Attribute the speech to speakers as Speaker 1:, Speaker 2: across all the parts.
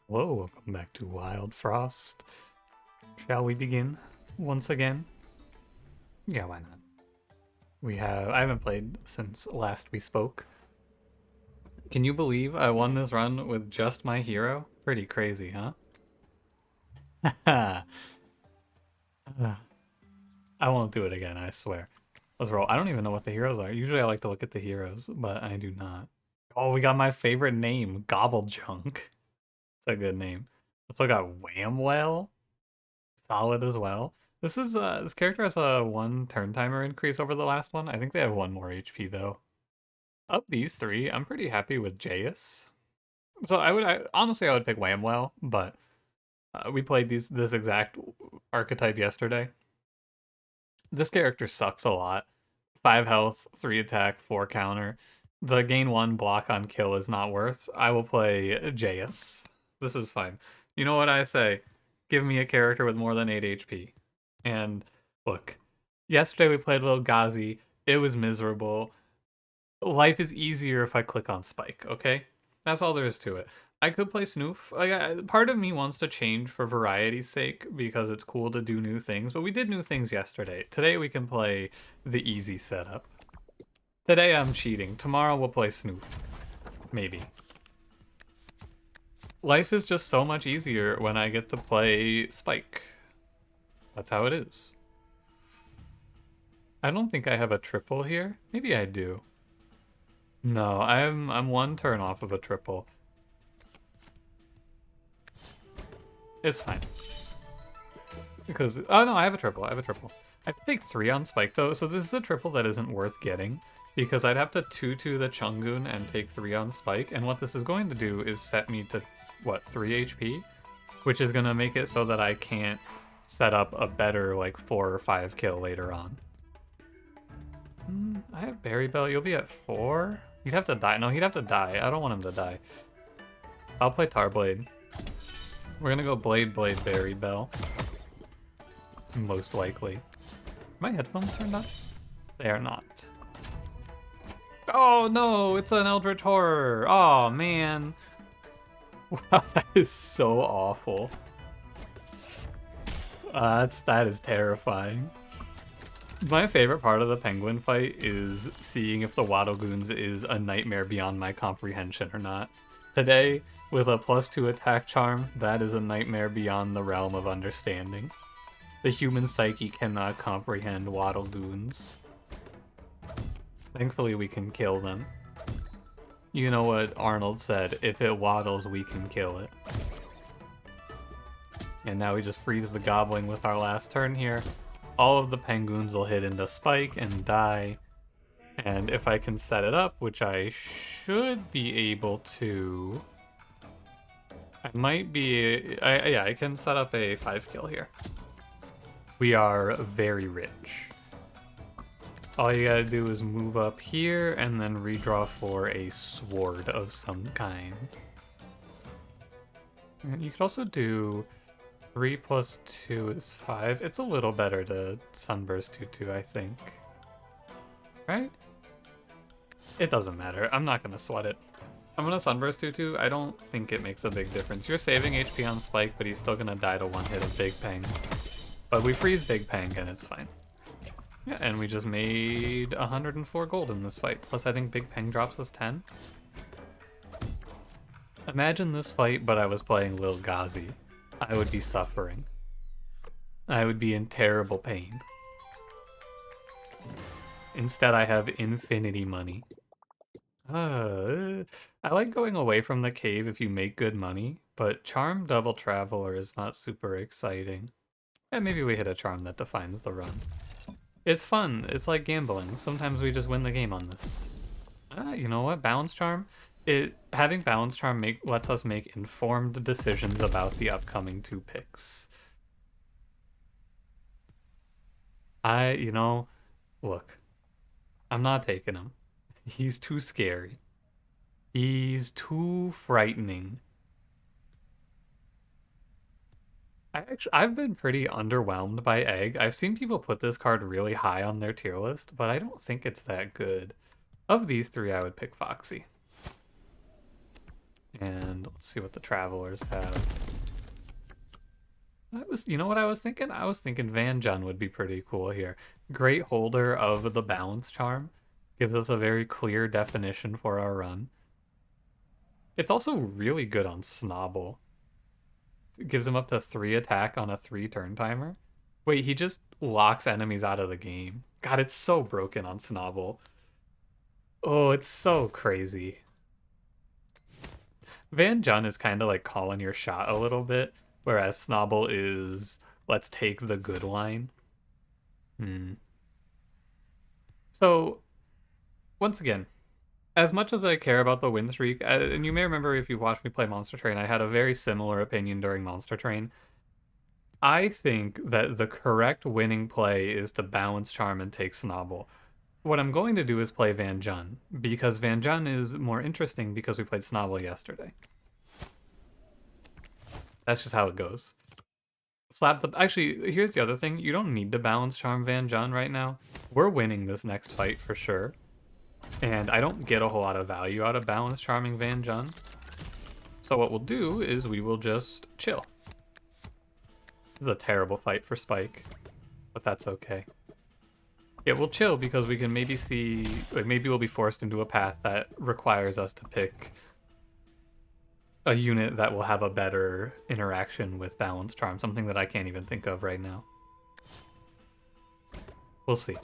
Speaker 1: Hello, welcome back to Wildfrost. Shall we begin once again? Yeah, why not? I haven't played since last we spoke. Can you believe I won this run with just my hero? Pretty crazy, huh? I won't do it again, I swear. Let's roll. I don't even know what the heroes are. Usually I like to look at the heroes, but I do not. Oh, we got my favorite name, Gobblejunk. It's a good name. Also got Whamwell. Solid as well. This character has a one turn timer increase over the last one. I think they have one more HP though. Of these three, I'm pretty happy with Jace. So honestly I would pick Whamwell, but we played this exact archetype yesterday. This character sucks a lot. 5 health, 3 attack, 4 counter. The gain 1 block on kill is not worth. I will play Jace. This is fine. You know what I say? Give me a character with more than 8 HP. And look, yesterday we played Lil Ghazi. It was miserable. Life is easier if I click on Spike, okay? That's all there is to it. I could play Snoof. Part of me wants to change for variety's sake because it's cool to do new things, but we did new things yesterday. Today we can play the easy setup. Today I'm cheating. Tomorrow we'll play Snoof. Maybe. Life is just so much easier when I get to play Spike. That's how it is. I don't think I have a triple here. Maybe I do. No, I'm one turn off of a triple. It's fine. Because oh no, I have a triple. I have to take 3 on Spike though, so this is a triple that isn't worth getting because I'd have to 2-2 the Chungoon and take 3 on Spike, and what this is going to do is set me to what, 3 HP, which is gonna make it so that I can't set up a better like 4 or 5 kill later on. I have Berry Bell. You'll be at 4. You'd have to die. No, he'd have to die. I don't want him to die. I'll play Tarblade. We're gonna go Blade, Berry Bell. Most likely. Are my headphones turned on? They are not. Oh no, it's an Eldritch Horror. Oh man. Wow, that is so awful. That is terrifying. My favorite part of the penguin fight is seeing if the Waddlegoons is a nightmare beyond my comprehension or not. Today, with a +2 attack charm, that is a nightmare beyond the realm of understanding. The human psyche cannot comprehend Waddlegoons. Thankfully, we can kill them. You know what Arnold said, if it waddles, we can kill it. And now we just freeze the goblin with our last turn here. All of the penguins will hit into Spike and die. And if I can set it up, which I should be able to... I might be... yeah, I can set up a 5 kill here. We are very rich. All you gotta do is move up here and then redraw for a sword of some kind. And you could also do 3 + 2 is 5. It's a little better to Sunburst 2-2, I think. Right? It doesn't matter. I'm not gonna sweat it. I'm gonna Sunburst 2-2. I don't think it makes a big difference. You're saving HP on Spike, but he's still gonna die to one hit of Big Pang. But we freeze Big Pang and it's fine. Yeah, and we just made 104 gold in this fight. Plus I think Big Pang drops us 10. Imagine this fight, but I was playing Lil Ghazi. I would be suffering. I would be in terrible pain. Instead, I have infinity money. I like going away from the cave if you make good money, but Charm Double Traveler is not super exciting. Yeah, maybe we hit a charm that defines the run. It's fun. It's like gambling. Sometimes we just win the game on this. You know what? Balance Charm? Having Balance Charm lets us make informed decisions about the upcoming 2 picks. Look, I'm not taking him. He's too scary. He's too frightening. I've been pretty underwhelmed by Egg. I've seen people put this card really high on their tier list, but I don't think it's that good. Of these 3, I would pick Foxy. And let's see what the travelers have. You know what I was thinking? I was thinking Van Jun would be pretty cool here. Great holder of the balance charm. Gives us a very clear definition for our run. It's also really good on Snobble. It gives him up to 3 attack on a 3 turn timer. Wait, he just locks enemies out of the game. God, it's so broken on Snobble. Oh, it's so crazy. Van Jun is kind of like calling your shot a little bit, whereas Snobble is let's take the good line. So, once again, as much as I care about the win streak, and you may remember if you've watched me play Monster Train, I had a very similar opinion during Monster Train. I think that the correct winning play is to balance Charm and take Snobble. What I'm going to do is play Van Jun, because Van Jun is more interesting because we played Snobble yesterday. That's just how it goes. Actually, here's the other thing. You don't need to balance Charm Van Jun right now. We're winning this next fight for sure. And I don't get a whole lot of value out of balance charming Van Jun. So what we'll do is we will just chill. This is a terrible fight for Spike, but that's okay. Yeah, we'll chill because we can maybe see, like maybe we'll be forced into a path that requires us to pick a unit that will have a better interaction with balance charm, something that I can't even think of right now. We'll see.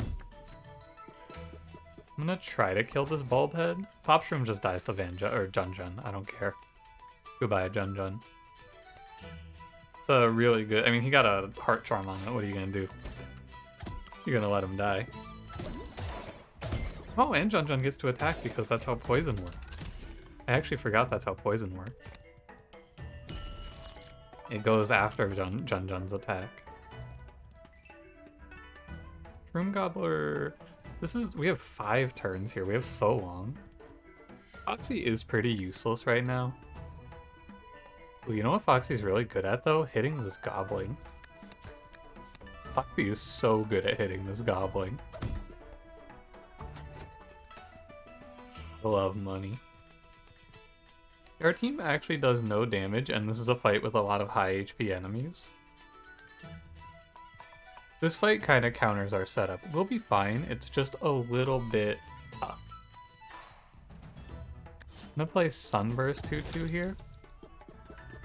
Speaker 1: I'm gonna try to kill this bulb head. Popshroom just dies to Jun Jun. I don't care. Goodbye, Jun Jun. It's a really good. I mean, he got a heart charm on it. What are you gonna do? You're gonna let him die. Oh, and Jun Jun gets to attack because that's how poison works. I actually forgot that's how poison works. It goes after Jun Jun's attack. Shroom Gobbler. We have 5 turns here. We have so long. Foxy is pretty useless right now. Well, you know what Foxy's really good at though? Hitting this gobbling. Foxy is so good at hitting this gobbling. I love money. Our team actually does no damage, and this is a fight with a lot of high HP enemies. This fight kind of counters our setup. We'll be fine, it's just a little bit tough. I'm gonna play Sunburst 2-2 here,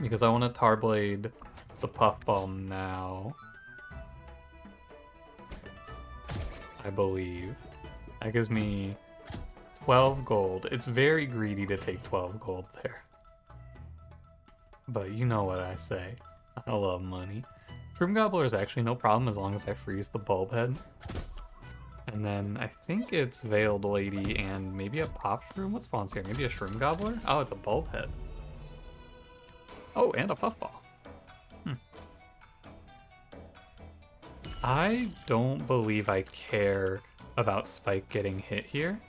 Speaker 1: because I want to Tarblade the Puffball now. I believe. That gives me 12 gold. It's very greedy to take 12 gold there. But you know what I say. I love money. Shroom Gobbler is actually no problem as long as I freeze the bulb head. And then I think it's Veiled Lady and maybe a Pop Shroom. What spawns here? Maybe a Shroom Gobbler? Oh, it's a bulb head. Oh, and a Puffball. I don't believe I care about Spike getting hit here.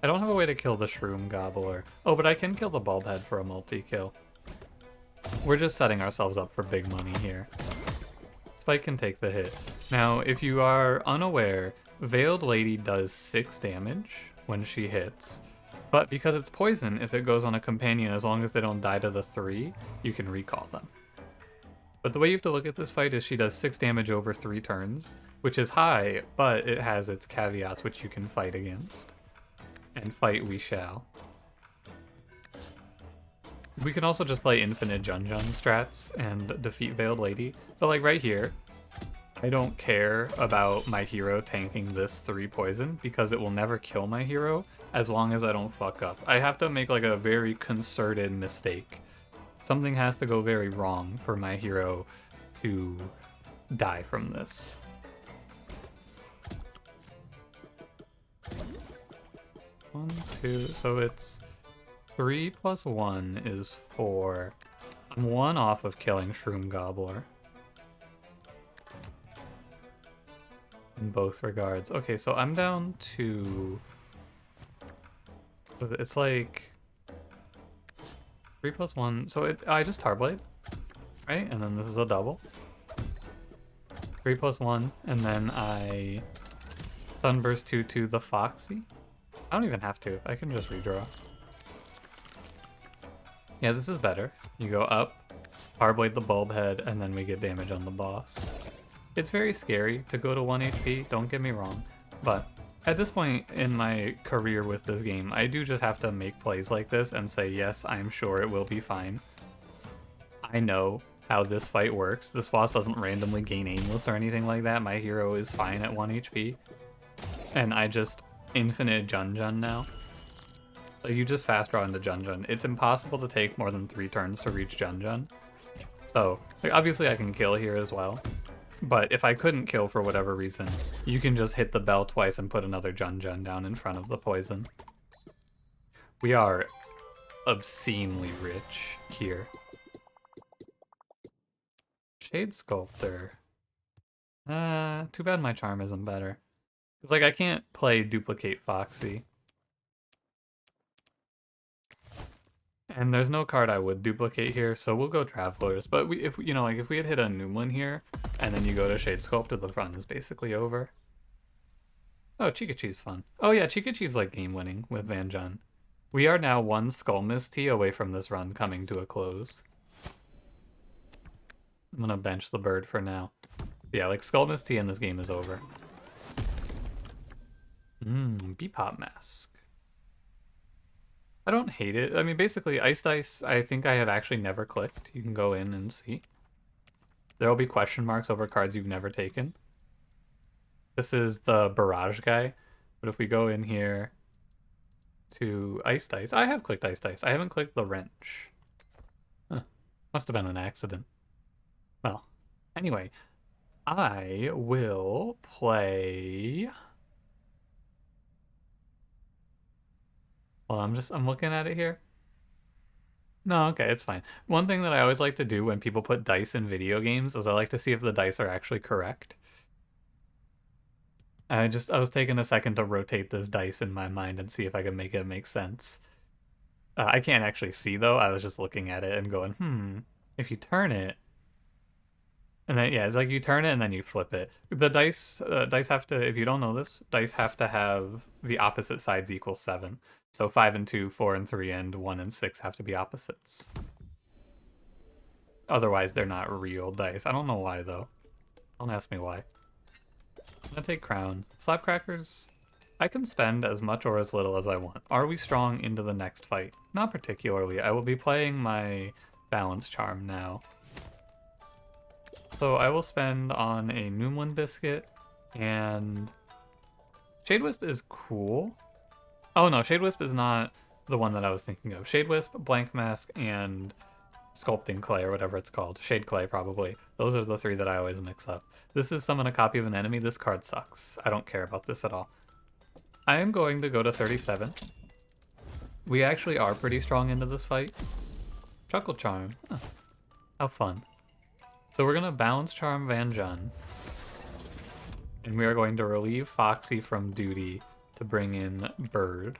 Speaker 1: I don't have a way to kill the Shroom Gobbler. Oh, but I can kill the bulb head for a multi-kill. We're just setting ourselves up for big money here. Spike can take the hit. Now, if you are unaware, Veiled Lady does 6 damage when she hits. But because it's poison, if it goes on a companion, as long as they don't die to the 3, you can recall them. But the way you have to look at this fight is she does 6 damage over 3 turns, which is high, but it has its caveats which you can fight against. And fight we shall. We can also just play infinite Jun Jun strats and defeat Veiled Lady. But like right here, I don't care about my hero tanking this 3 poison because it will never kill my hero as long as I don't fuck up. I have to make like a very concerted mistake. Something has to go very wrong for my hero to die from this. One, 2, so it's 3 plus 1 is 4. I'm 1 off of killing Shroom Gobbler. In both regards. Okay, so I'm down to... It's like... 3 plus 1, so I just Tarblade, right? And then this is a double. 3 plus 1, and then I Sunburst 2 the Foxy. I don't even have to. I can just redraw. Yeah, this is better. You go up, Hardblade the bulb head, and then we get damage on the boss. It's very scary to go to 1 HP, don't get me wrong, but at this point in my career with this game, I do just have to make plays like this and say, yes, I'm sure it will be fine. I know how this fight works. This boss doesn't randomly gain aimless or anything like that. My hero is fine at 1 HP. And I just infinite Jun now. So you just fast draw into Jun. It's impossible to take more than 3 turns to reach Jun. So, like, obviously I can kill here as well. But if I couldn't kill for whatever reason, you can just hit the bell twice and put another Jun down in front of the poison. We are obscenely rich here. Shade Sculptor. Too bad my charm isn't better. It's like I can't play Duplicate Foxy. And there's no card I would duplicate here, so we'll go Travelers. But if we had hit a new one here, and then you go to Shade Sculptor, the run is basically over. Oh, Chikachi's fun. Oh yeah, Chikachi's like game winning with Van Jun. We are now 1 Skull Mist Tea away from this run coming to a close. I'm gonna bench the bird for now. Yeah, like Skull Mist Tea in this game is over. Bebop Mask. I don't hate it. I mean, basically, Ice Dice, I think I have actually never clicked. You can go in and see. There will be question marks over cards you've never taken. This is the Barrage guy. But if we go in here to Ice Dice, I have clicked Ice Dice. I haven't clicked the Wrench. Huh. Must have been an accident. Well, anyway, I will play... Well, I'm looking at it here. No, okay, it's fine. One thing that I always like to do when people put dice in video games is I like to see if the dice are actually correct. I was taking a second to rotate this dice in my mind and see if I could make it make sense. I can't actually see though. I was just looking at it and going, if you turn it, and then yeah, it's like you turn it and then you flip it. The dice have to, if you don't know this, dice have to have the opposite sides equal 7. So 5 and 2, 4 and 3, and 1 and 6 have to be opposites. Otherwise, they're not real dice. I don't know why, though. Don't ask me why. I'm gonna take Crown. Slapcrackers, I can spend as much or as little as I want. Are we strong into the next fight? Not particularly. I will be playing my Balance Charm now. So I will spend on a Noomlin Biscuit, and Shade Wisp is cool. Oh no, Shade Wisp is not the one that I was thinking of. Shade Wisp, Blank Mask, and Sculpting Clay, or whatever it's called. Shade Clay, probably. Those are the 3 that I always mix up. This is summon a copy of an enemy. This card sucks. I don't care about this at all. I am going to go to 37. We actually are pretty strong into this fight. Chuckle Charm. Huh. How fun. So we're going to Balance Charm Van Jun. And we are going to relieve Foxy from duty to bring in Bird.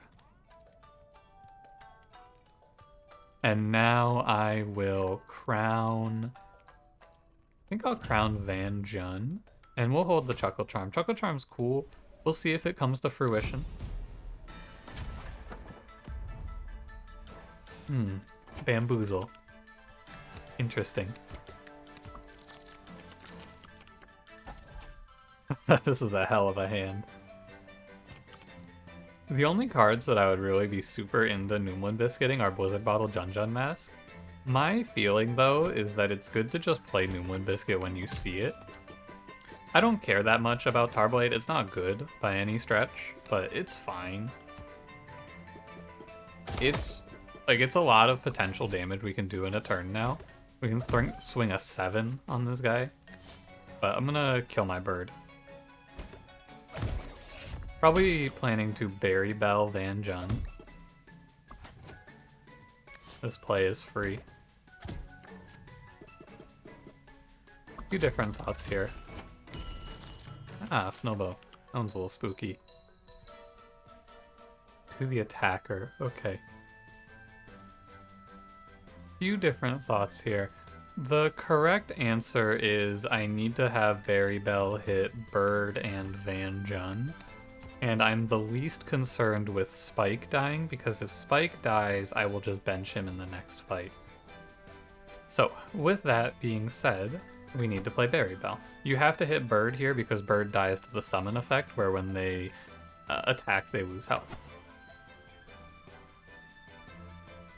Speaker 1: And now I will crown... I think I'll crown Van Jun. And we'll hold the Chuckle Charm. Chuckle Charm's cool. We'll see if it comes to fruition. Bamboozle. Interesting. This is a hell of a hand. The only cards that I would really be super into Noomlin Biscuiting are Blizzard Bottle Jun Mask. My feeling, though, is that it's good to just play Noomlin Biscuit when you see it. I don't care that much about Tarblade. It's not good by any stretch, but it's fine. It's a lot of potential damage we can do in a turn now. We can swing a 7 on this guy, but I'm gonna kill my bird. Probably planning to Berry Bell Van Jun. This play is free. A few different thoughts here. Ah, Snowbow. That one's a little spooky. To the attacker. Okay. Few different thoughts here. The correct answer is I need to have Berry Bell hit Bird and Van Jun. And I'm the least concerned with Spike dying, because if Spike dies, I will just bench him in the next fight. So, with that being said, we need to play Berry Bell. You have to hit Bird here because Bird dies to the summon effect, where when they attack, they lose health.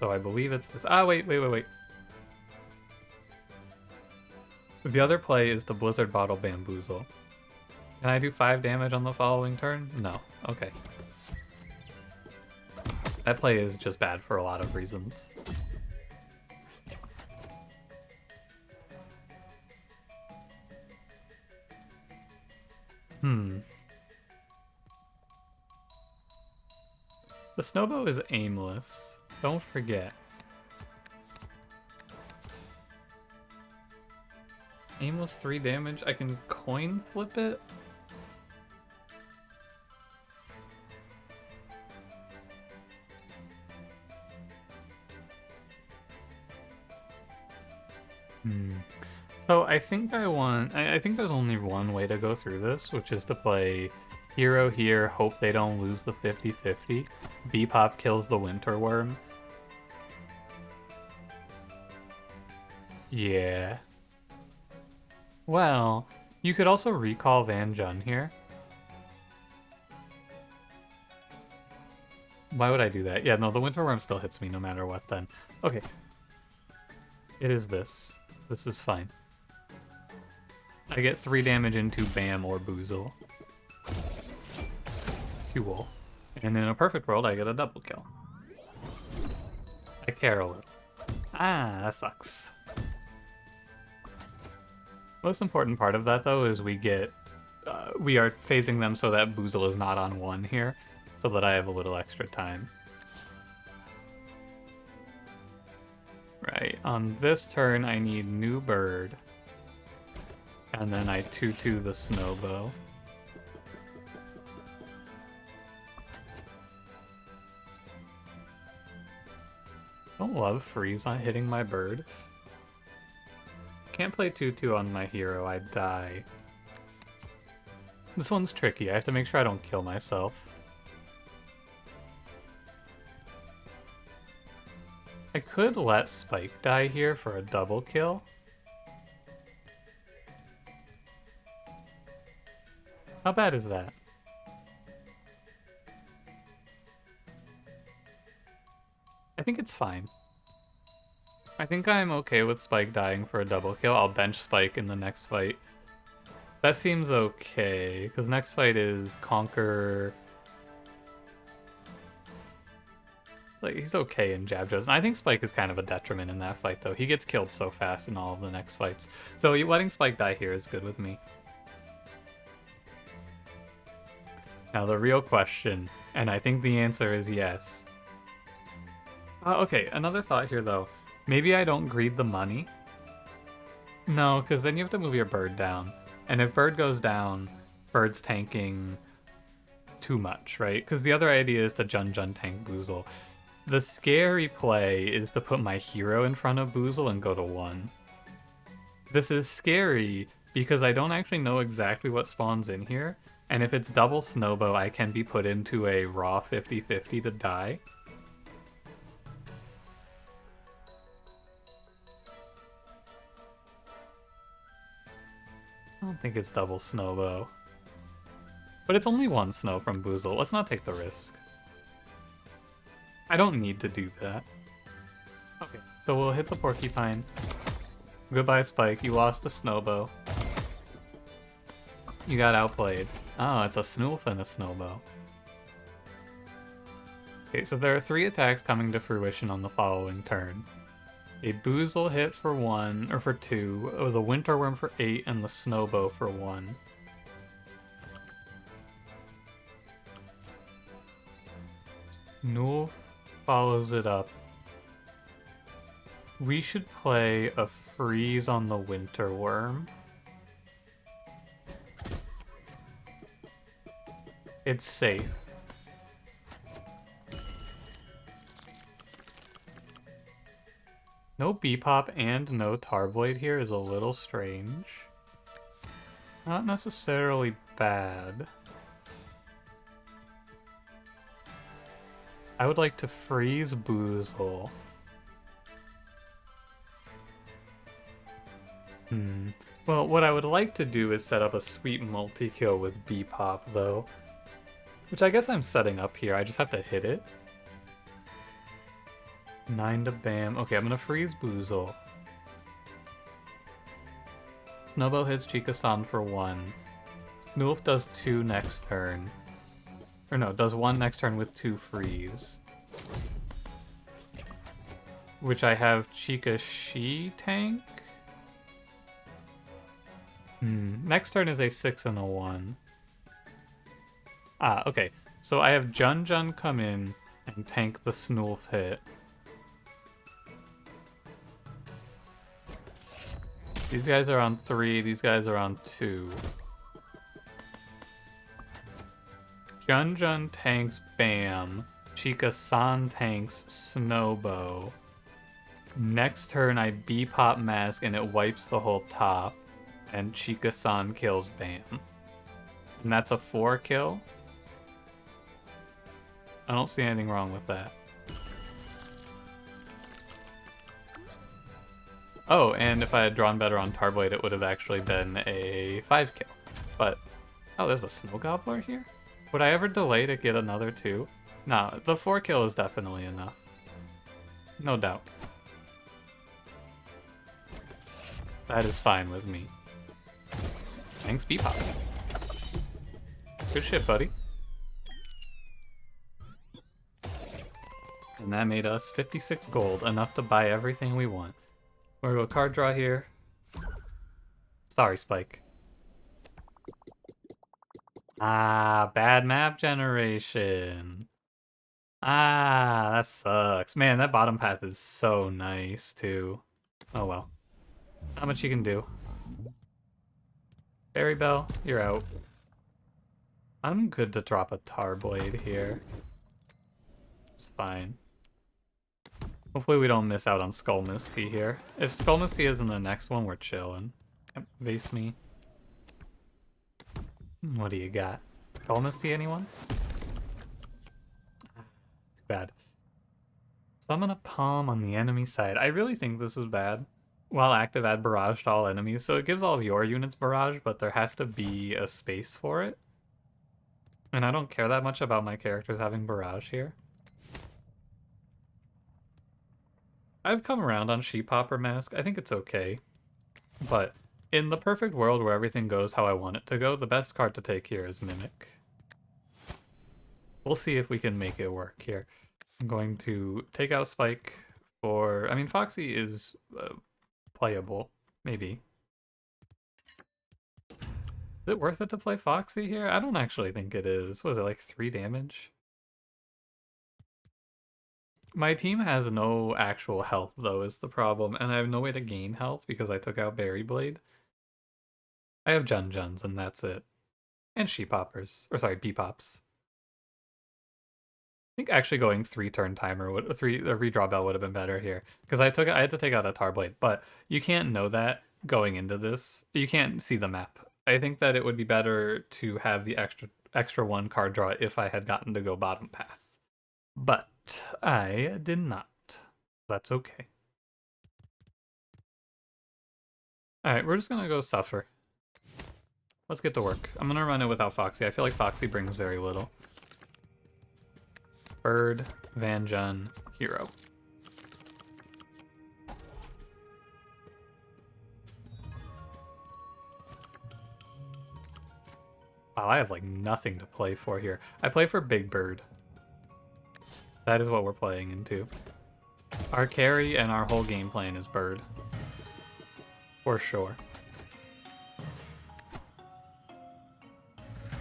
Speaker 1: So I believe it's this. Ah, wait. The other play is the Blizzard Bottle Bamboozle. Can I do 5 damage on the following turn? No. Okay. That play is just bad for a lot of reasons. The Snowbow is aimless. Don't forget. Aimless 3 damage. I can coin flip it? So I think I think there's only one way to go through this, which is to play hero here, hope they don't lose the 50-50. Bebop kills the Winter Worm. Yeah. Well, you could also recall Van Jun here. Why would I do that? Yeah, no, the Winter Worm still hits me no matter what then. Okay. It is this. This is fine. I get 3 damage into Bam or Boozle. Cool. And in a perfect world, I get a double kill. I care a little. Ah, that sucks. Most important part of that, though, is we are phasing them so that Boozle is not on 1 here, so that I have a little extra time. Right, on this turn, I need new bird. And then I 2-2 the Snowbow. Don't love freeze on hitting my bird. Can't play 2-2 on my hero, I die. This one's tricky, I have to make sure I don't kill myself. I could let Spike die here for a double kill. How bad is that? I think it's fine. I think I'm okay with Spike dying for a double kill. I'll bench Spike in the next fight. That seems okay, because next fight is Conquer. It's like, he's okay in Jab Joes. And I think Spike is kind of a detriment in that fight, though. He gets killed so fast in all of the next fights. So letting Spike die here is good with me. Now the real question, and I think the answer is yes. Okay, another thought here, though. Maybe I don't greed the money. No, because then you have to move your bird down. And if bird goes down, bird's tanking too much, right? Because the other idea is to Jun tank Boozle. The scary play is to put my hero in front of Boozle and go to 1. This is scary because I don't actually know exactly what spawns in here. And if it's double Snowbow, I can be put into a raw 50-50 to die. I don't think it's double Snowbow. But it's only 1 snow from Boozle. Let's not take the risk. I don't need to do that. Okay, so we'll hit the Porcupine. Goodbye, Spike. You lost a Snowbow. You got outplayed. Oh, it's a Snoof and a Snowbow. Okay, so there are 3 attacks coming to fruition on the following turn. A Boozle hit for 1, or for 2, the Winter Worm for 8, and the Snowbow for 1. Snoof follows it up. We should play a freeze on the Winter Worm. It's safe. No Bebop and no Tarboid here is a little strange. Not necessarily bad. I would like to freeze Boozle. Well, what I would like to do is set up a sweet multi-kill with Bebop, though. Which I guess I'm setting up here. I just have to hit it. 9 to Bam. Okay, I'm gonna freeze Boozle. Snowbow hits Chika-san for 1. Snoof does 2 next turn. Or no, does 1 next turn with 2 freeze. Which I have Chika-Shi tank? Next turn is a 6 and a 1. Ah, okay. So I have Jun come in and tank the Snoof hit. These guys are on 3, these guys are on 2. Jun tanks Bam. Chika-san tanks Snowbow. Next turn I Bebop Mask and it wipes the whole top. And Chika-san kills Bam. And that's a 4 kill? I don't see anything wrong with that. Oh, and if I had drawn better on Tarblade, it would have actually been a 5 kill. But, oh, there's a Snow Gobbler here? Would I ever delay to get another 2? No, the 4 kill is definitely enough. No doubt. That is fine with me. Thanks, Bebop. Good shit, buddy. And that made us 56 gold, enough to buy everything we want. We're gonna go card draw here. Sorry, Spike. Ah, bad map generation. Ah, that sucks. Man, that bottom path is so nice, too. Oh well. Not much you can do. Berry Bell, you're out. I'm good to drop a Tarblade here. It's fine. Hopefully we don't miss out on Skull Misty here. If Skull Misty is in the next one, we're chilling. Yep, vase me. What do you got? Skull Misty, anyone? Too bad. Summon a Palm on the enemy side. I really think this is bad. While active, add Barrage to all enemies. So it gives all of your units Barrage, but there has to be a space for it. And I don't care that much about my characters having Barrage here. I've come around on Sheep Hopper Mask. I think it's okay. But in the perfect world where everything goes how I want it to go, the best card to take here is Mimic. We'll see if we can make it work here. I'm going to take out Spike for... I mean, Foxy is playable. Maybe. Is it worth it to play Foxy here? I don't actually think it is. Was it like 3 damage? My team has no actual health, though, is the problem, and I have no way to gain health because I took out Berry Blade. I have Juns, and that's it. And Sheep Hoppers. Or sorry, Bepops. I think actually going 3-turn timer would... a redraw bell would have been better here. Because I had to take out a Tarblade, but you can't know that going into this. You can't see the map. I think that it would be better to have the extra 1 card draw if I had gotten to go bottom path. But I did not. That's okay. Alright, we're just gonna go suffer. Let's get to work. I'm gonna run it without Foxy. I feel like Foxy brings very little. Bird, Van Jun, Hero. Wow, I have like nothing to play for here. I play for Big Bird. That is what we're playing into. Our carry and our whole game plan is Bird. For sure.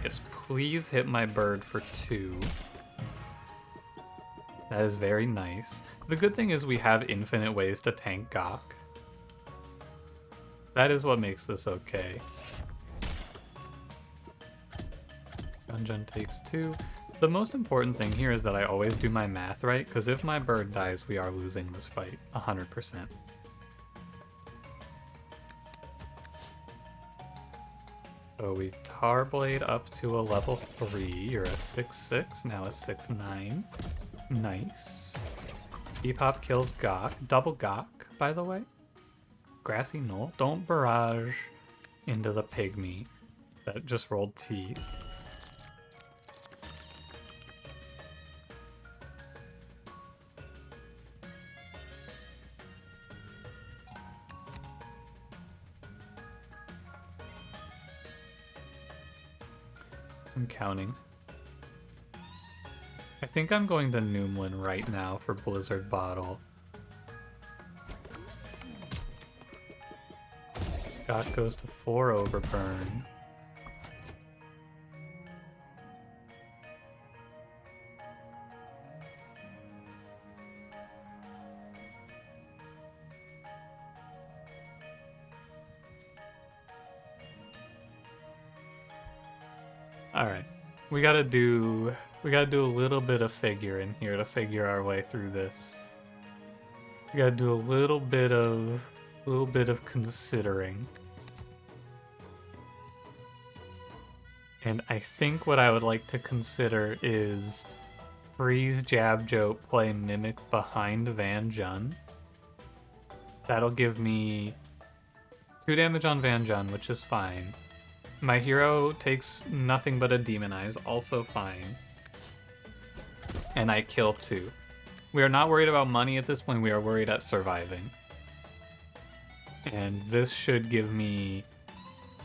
Speaker 1: Yes, please hit my Bird for 2. That is very nice. The good thing is we have infinite ways to tank Gok. That is what makes this okay. Jun takes 2. The most important thing here is that I always do my math right, because if my bird dies, we are losing this fight 100%. So we Tarblade up to a level 3. You're a 6-6, now a 6-9. Nice. Bebop kills Gok. Double Gok, by the way. Grassy Knoll. Don't barrage into the pygmy that just rolled teeth. I'm counting. I think I'm going to Noomlin right now for Blizzard Bottle. Scott goes to 4 Overburn. Alright. We gotta do a little bit of figuring here to figure our way through this. We gotta do a little bit of considering. And I think what I would like to consider is freeze Jab Jote, play Mimic behind Van Jun. That'll give me 2 damage on Van Jun, which is fine. My hero takes nothing but a Demonize, also fine. And I kill 2. We are not worried about money at this point, we are worried at surviving. And this should give me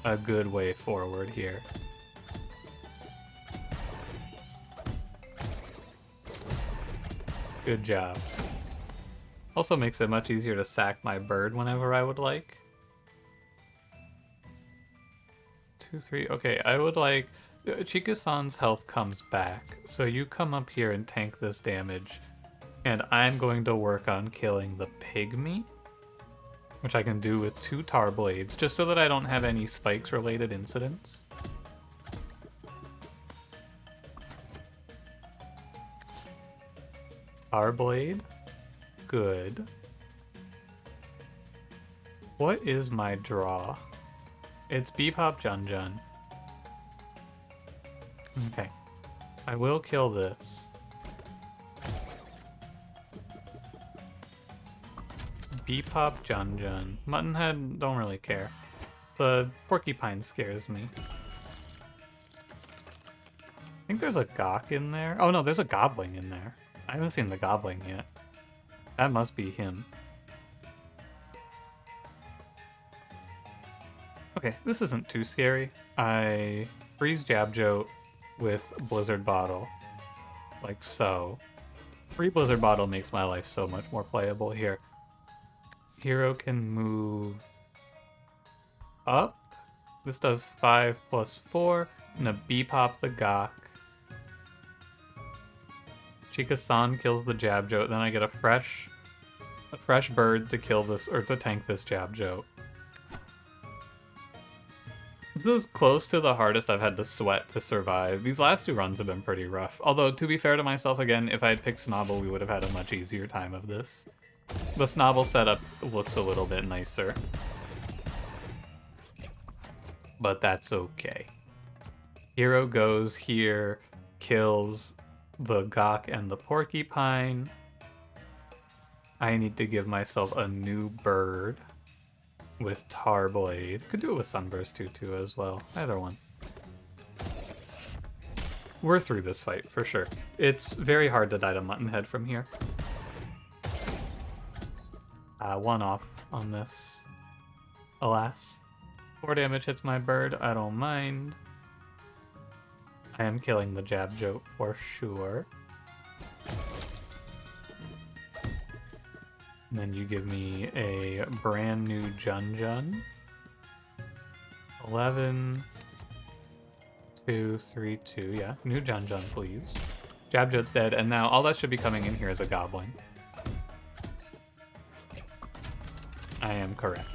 Speaker 1: a good way forward here. Good job. Also makes it much easier to sack my bird whenever I would like. 2, 3. Okay, I would like... Chika-san's health comes back, so you come up here and tank this damage, and I'm going to work on killing the pygmy, which I can do with 2 tar blades, just so that I don't have any spikes-related incidents. Tar blade. Good. What is my draw? It's Bebop Jun Jun. Okay. I will kill this. It's Bebop Jun Jun. Muttonhead, don't really care. The porcupine scares me. I think there's a Gok in there. Oh no, there's a Gobbling in there. I haven't seen the Gobbling yet. That must be him. Okay, this isn't too scary. I freeze Jab Jote with Blizzard Bottle, like so. Free Blizzard Bottle makes my life so much more playable here. Hero can move up. This does 5 plus 4. I'm gonna Bebop the Gok. Chika-san kills the Jab Jote, then I get a fresh bird to kill this, or to tank this Jab Jote. This is close to the hardest I've had to sweat to survive. These last 2 runs have been pretty rough. Although, to be fair to myself again, if I had picked Snobble, we would have had a much easier time of this. The Snobble setup looks a little bit nicer. But that's okay. Hero goes here, kills the Gok and the porcupine. I need to give myself a new bird with Tar Blade. Could do it with Sunburst too as well. Either one. We're through this fight for sure. It's very hard to die to Muttonhead from here. 1 off on this. Alas. 4 damage hits my bird. I don't mind. I am killing the Jab Jote for sure. And then you give me a brand new Jun Jun. 11, 2, 3, 2. Yeah, new Jun Jun, please. Jab Jote's dead, and now all that should be coming in here is a Gobbling. I am correct.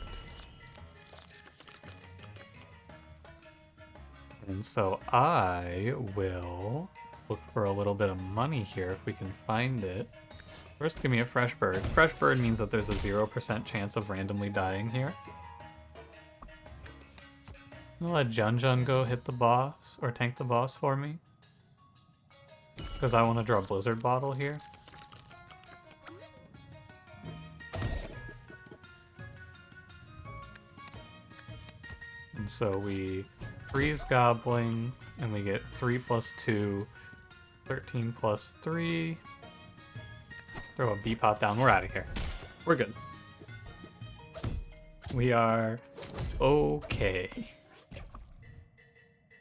Speaker 1: And so I will look for a little bit of money here if we can find it. First, give me a fresh bird. Fresh bird means that there's a 0% chance of randomly dying here. I'm gonna let Jun Jun go hit the boss, or tank the boss for me. Because I want to draw Blizzard Bottle here. And so we freeze Goblin, and we get 3 plus 2, 13 plus 3. Throw a B-pop down. We're out of here. We're good. We are okay.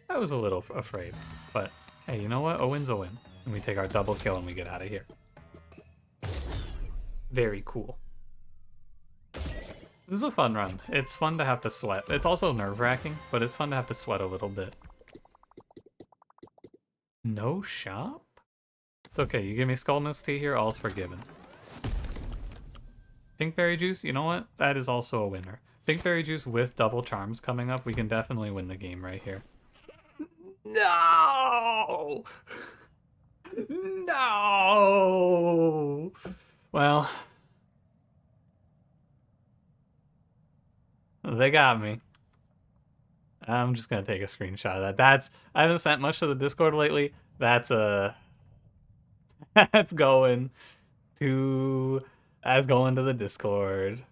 Speaker 1: I was a little afraid, but hey, you know what? A win's a win. And we take our double kill and we get out of here. Very cool. This is a fun run. It's fun to have to sweat. It's also nerve-wracking, but it's fun to have to sweat a little bit. No shop? It's okay. You give me Skull Mist Tea here, all's forgiven. Pinkberry Juice, you know what? That is also a winner. Pinkberry Juice with double charms coming up, we can definitely win the game right here. No! No! Well, they got me. I'm just gonna take a screenshot of that. I haven't sent much to the Discord lately. That's going to the Discord.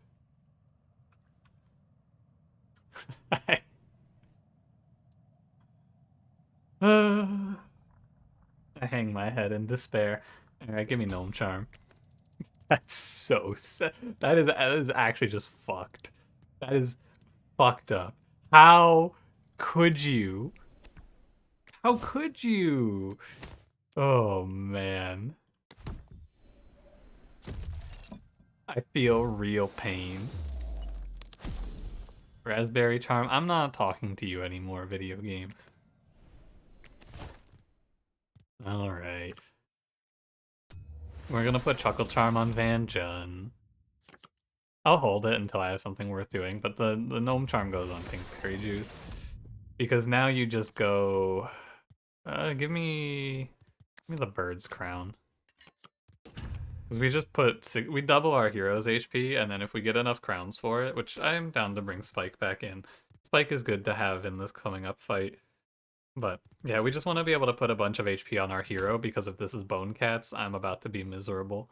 Speaker 1: I hang my head in despair. Alright, give me Gnome Charm. That's so sad. That is actually just fucked. That is fucked up. How could you? How could you? Oh, man. I feel real pain. Raspberry Charm. I'm not talking to you anymore, video game. Alright. We're gonna put Chuckle Charm on Van Jun. I'll hold it until I have something worth doing, but the Gnome Charm goes on Pinkberry Juice. Because now you just go... give me the Bird's Crown. Because we just we double our hero's HP, and then if we get enough crowns for it, which I'm down to bring Spike back in. Spike is good to have in this coming up fight. But yeah, we just want to be able to put a bunch of HP on our hero, because if this is Bone Cats, I'm about to be miserable.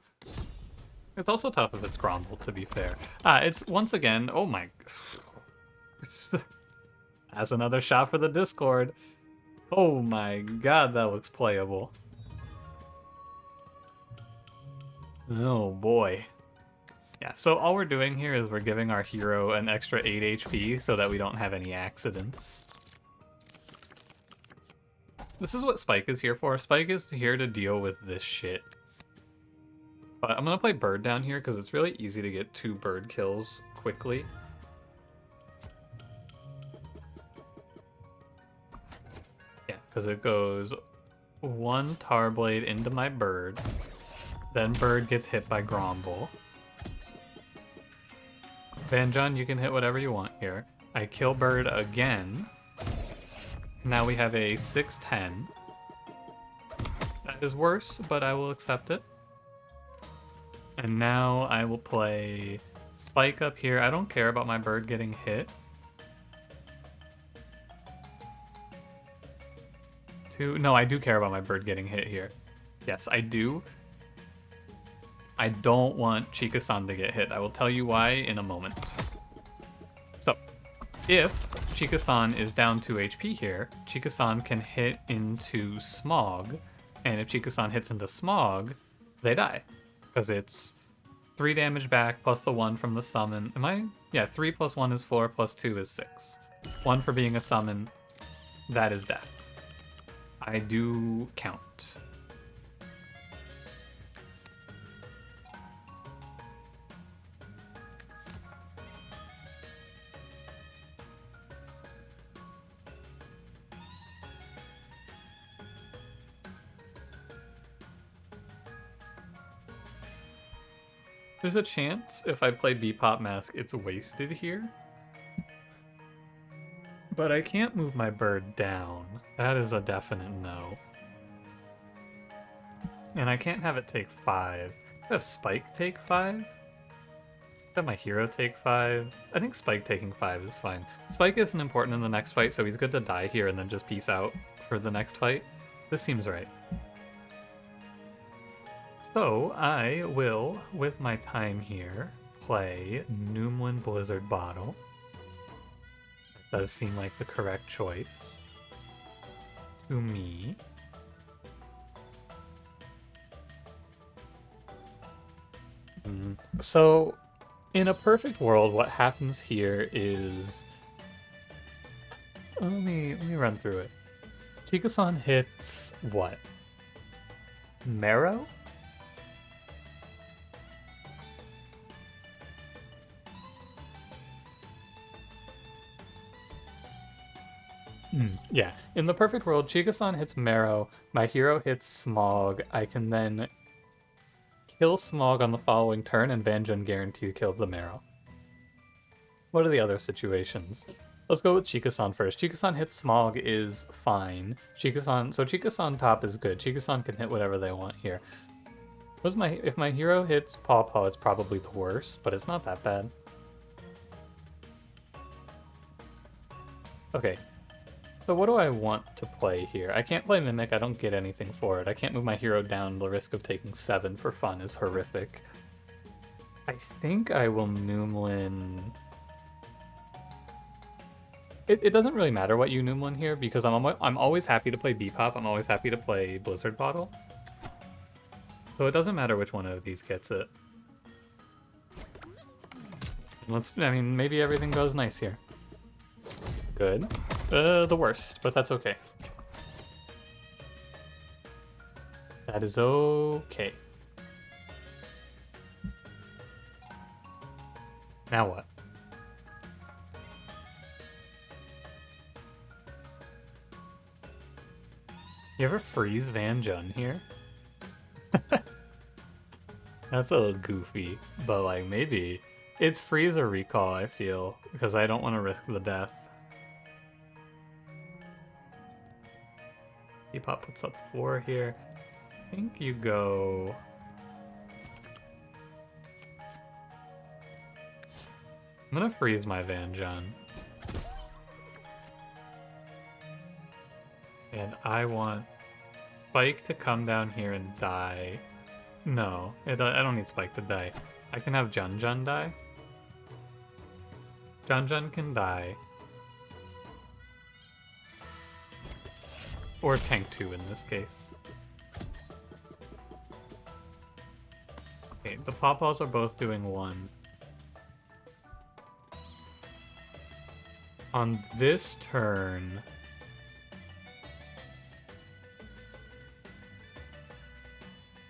Speaker 1: It's also tough if it's Gromble, to be fair. It's once again, oh my... That's another shot for the Discord. Oh my god, that looks playable. Oh boy. Yeah, so all we're doing here is we're giving our hero an extra 8 HP so that we don't have any accidents. This is what Spike is here for. Spike is here to deal with this shit. But I'm gonna play Bird down here because it's really easy to get 2 bird kills quickly. Yeah, because it goes 1 Tar Blade into my Bird. Then Bird gets hit by Gromble. Van Jun, you can hit whatever you want here. I kill Bird again. Now we have a 6-10. That is worse, but I will accept it. And now I will play Spike up here. I don't care about my Bird getting hit. 2. No, I do care about my Bird getting hit here. Yes, I do. I don't want Chika-san to get hit. I will tell you why in a moment. So, if Chika-san is down 2 HP here, Chika-san can hit into Smog, and if Chika-san hits into Smog, they die. Because it's 3 damage back plus the 1 from the summon. Yeah, 3 plus 1 is 4 plus 2 is 6. 1 for being a summon. That is death. I do count. There's a chance if I play Bebop Mask, it's wasted here. But I can't move my Bird down. That is a definite no. And I can't have it take 5. I have Spike take 5? Have my hero take 5? I think Spike taking 5 is fine. Spike isn't important in the next fight, so he's good to die here and then just peace out for the next fight. This seems right. So, I will, with my time here, play Noomlin Blizzard Bottle. Does seem like the correct choice to me. So, in a perfect world, what happens here is... Let me run through it. Chika-san hits what? Marrow? Yeah. In the perfect world, Chika-san hits Marrow, my hero hits Smog. I can then kill Smog on the following turn, and Vanjun guarantee to kill the Marrow. What are the other situations? Let's go with Chika-san first. Chika-san hits Smog is fine. Chika-san top is good. Chika-san can hit whatever they want here. If my hero hits Paw Paw, it's probably the worst, but it's not that bad. Okay. So what do I want to play here? I can't play Mimic, I don't get anything for it. I can't move my hero down, the risk of taking 7 for fun is horrific. I think I will Noomlin... It doesn't really matter what you Noomlin here, because I'm always happy to play Bebop, I'm always happy to play Blizzard Bottle. So it doesn't matter which one of these gets it. I mean, maybe everything goes nice here. Good. The worst, but that's okay. That is okay. Now what? You ever freeze Vanjun here? That's a little goofy, but like maybe. It's freeze or recall, I feel, because I don't want to risk the death. Bebop puts up 4 here. I think you go... I'm gonna freeze my Vanjun. And I want Spike to come down here and die. No, I don't need Spike to die. I can have Jun die. Jun can die. Or Tank 2 in this case. Okay, the Pawpaws are both doing 1. On this turn...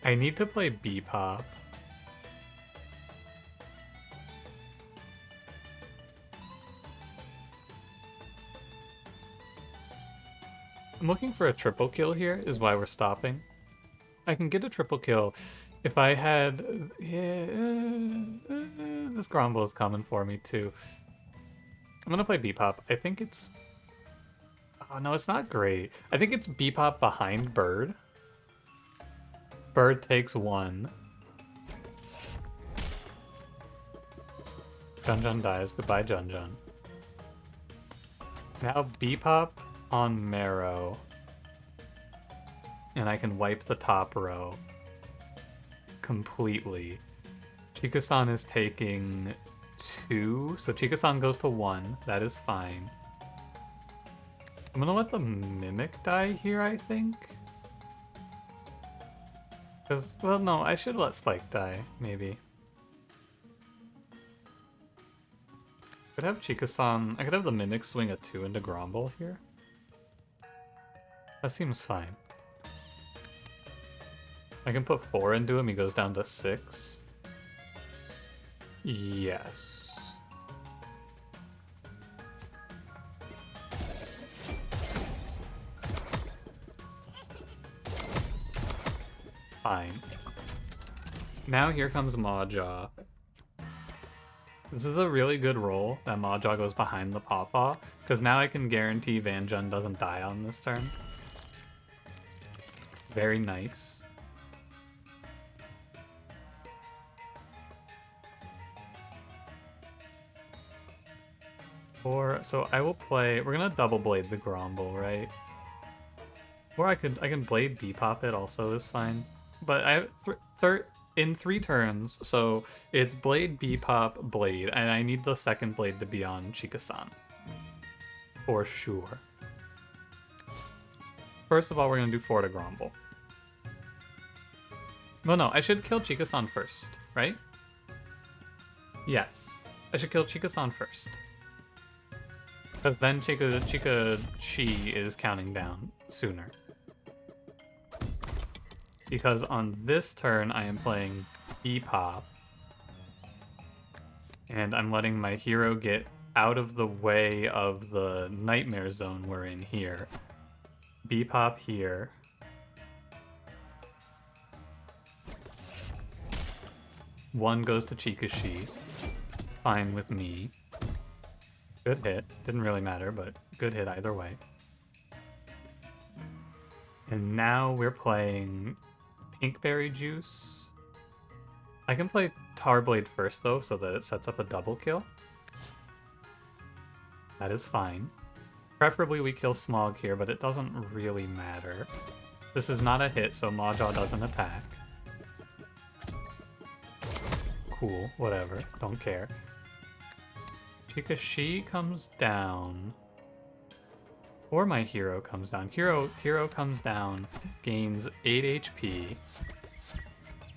Speaker 1: I need to play Bebop. I'm looking for a triple kill here, is why we're stopping. I can get a triple kill if I had... Yeah, this Gromble is coming for me too. I'm gonna play Bebop. I think it's... Oh no, it's not great. I think it's Bebop behind Bird. Bird takes 1. Jun dies. Goodbye, Jun. Now Bebop on Marrow. And I can wipe the top row completely. Chika-san is taking 2. So Chika-san goes to 1. That is fine. I'm gonna let the Mimic die here, I think. Because, well, no, I should let Spike die, maybe. I could have Chika-san... I could have the Mimic swing a 2 into Gromble here. That seems fine. I can put 4 into him, he goes down to 6. Yes. Fine. Now here comes Mawjaw. This is a really good roll that Mawjaw goes behind the Pawpaw, because now I can guarantee Vanjun doesn't die on this turn. Very nice. So I will play... We're gonna double blade the Gromble, right? Or I can blade Bebop it also is fine. But I have in 3 turns, so it's blade, Bebop, blade, and I need the second blade to be on Chika-san. for sure. First of all, we're gonna do Fort of Grumble. Well, no, I should kill Chika-san first, right? Yes, I should kill Chika-san first. Because then Chika-Shi is counting down sooner. Because on this turn, I am playing Bebop. And I'm letting my hero get out of the way of the nightmare zone we're in here. Bebop here. One goes to Chika-Shi. Fine with me. Good hit. Didn't really matter, but good hit either way. And now we're playing Pinkberry Juice. I can play Tarblade first, though, so that it sets up a double kill. That is fine. Preferably we kill Smog here, but it doesn't really matter. This is not a hit, so Maw-Jaw doesn't attack. Cool, whatever. Don't care. Chika-Shi comes down. Or my hero comes down. Hero comes down, gains 8 HP.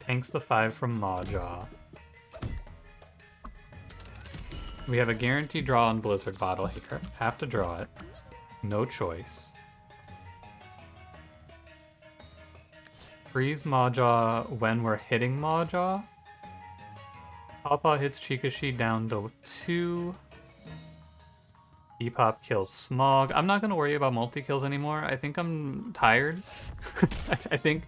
Speaker 1: Tanks the 5 from Maw-Jaw. We have a guaranteed draw on Blizzard Bottle here. Have to draw it. No choice. Freeze Maw-Jaw when we're hitting Maw-Jaw. Pawpaw hits Chika-Shi down to 2. Bebop kills Smog. I'm not gonna worry about multi-kills anymore. I think I'm tired. I think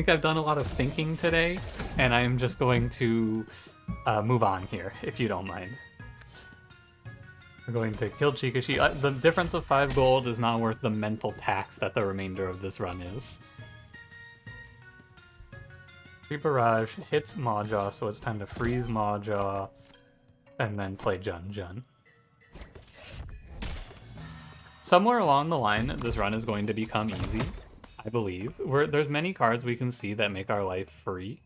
Speaker 1: I've done a lot of thinking today, and I'm just going to move on here, if you don't mind. We're going to kill Chika-Shi. The difference of 5 gold is not worth the mental tax that the remainder of this run is. Barrage hits Maw-Jaw, so it's time to freeze Maw-Jaw and then play Jun-Jun. Somewhere along the line, this run is going to become easy, I believe. There's many cards we can see that make our life free.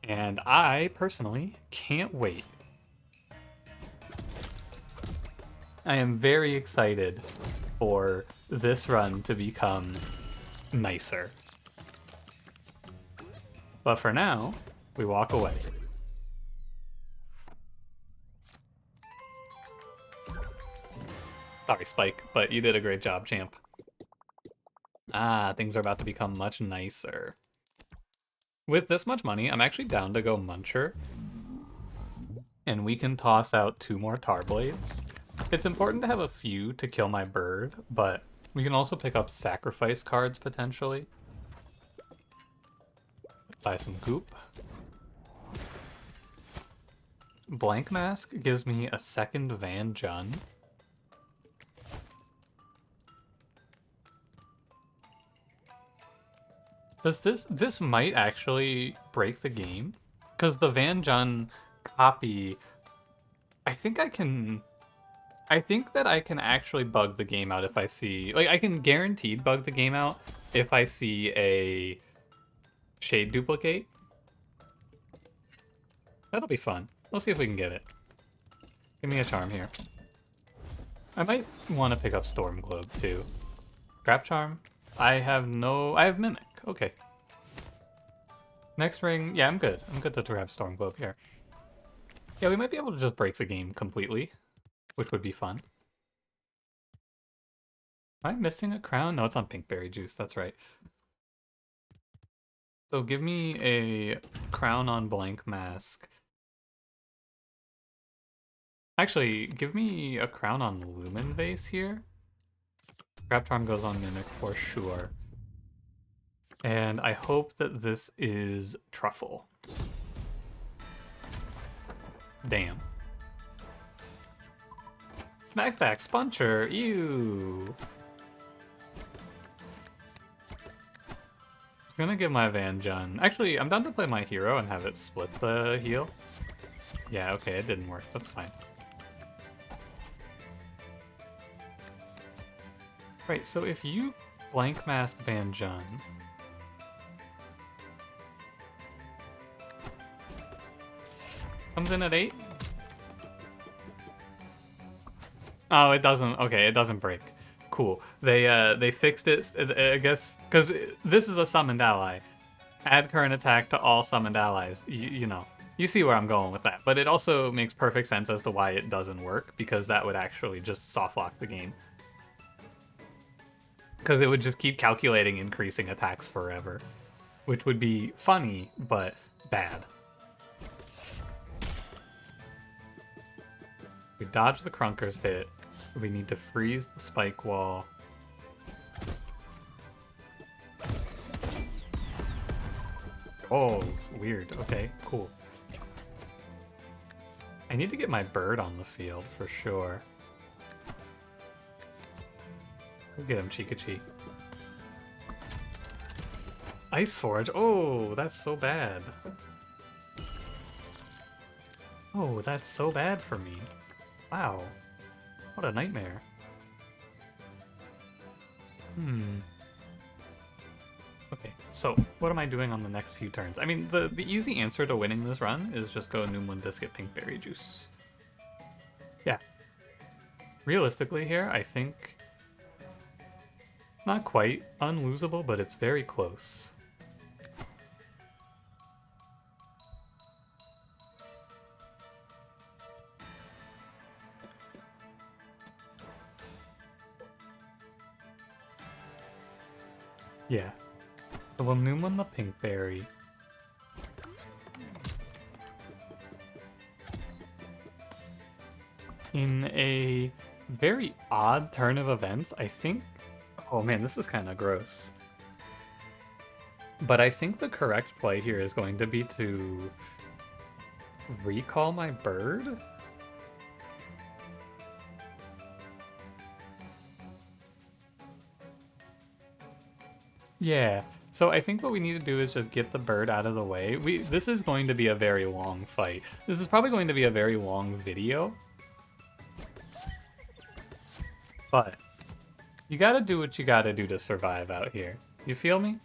Speaker 1: And I, personally, can't wait. I am very excited for this run to become nicer. But for now, we walk away. Sorry, Spike, but you did a great job, champ. Ah, things are about to become much nicer. With this much money, I'm actually down to go Muncher. And we can toss out 2 more Tarblades. It's important to have a few to kill my bird, but we can also pick up sacrifice cards, potentially. Buy some goop. Blank Mask gives me a second Van Jun. This might actually break the game, because the Van Jun copy, I think that I can actually bug the game out if I see, like, I can guaranteed bug the game out if I see a Shade duplicate. That'll be fun. We'll see if we can get it. Give me a charm here. I might want to pick up Storm Globe too. Trap Charm? I have Mimic. Okay. Next ring, yeah, I'm good. I'm good to grab Storm Globe here. Yeah, we might be able to just break the game completely, which would be fun. Am I missing a crown? No, it's on Pinkberry Juice, that's right. So give me a crown on Blank Mask. Actually, give me a crown on Lumen Vase here. Trap Charm goes on Mimic for sure. And I hope that this is Truffle. Damn. Smackback Spuncher, ew. I'm gonna give my Van Jun. Actually, I'm down to play my hero and have it split the heal. Yeah, okay, it didn't work. That's fine. Right, so if you Blank Mask Van Jun, comes in at 8. Oh, it doesn't. Okay, it doesn't break. Cool. They fixed it, I guess, because this is a summoned ally. Add current attack to all summoned allies. You know, you see where I'm going with that. But it also makes perfect sense as to why it doesn't work, because that would actually just soft lock the game. Because it would just keep calculating increasing attacks forever, which would be funny, but bad. We dodge the Crunker's hit. We need to freeze the spike wall. Oh, weird. Okay, cool. I need to get my bird on the field for sure. Go get him, Chikachi. Ice Forge. Oh, that's so bad. Oh, that's so bad for me. Wow. What a nightmare. Okay, so what am I doing on the next few turns? I mean, the easy answer to winning this run is just go New Moon Biscuit Pink Berry Juice. Yeah. Realistically here, I think it's not quite unlosable, but it's very close. Yeah. So we'll New Moon the Pink Berry. In a very odd turn of events, I think... Oh man, this is kind of gross. But I think the correct play here is going to be to recall my bird. Yeah, so I think what we need to do is just get the bird out of the way. This is going to be a very long fight. This is probably going to be a very long video. But you gotta do what you gotta do to survive out here. You feel me?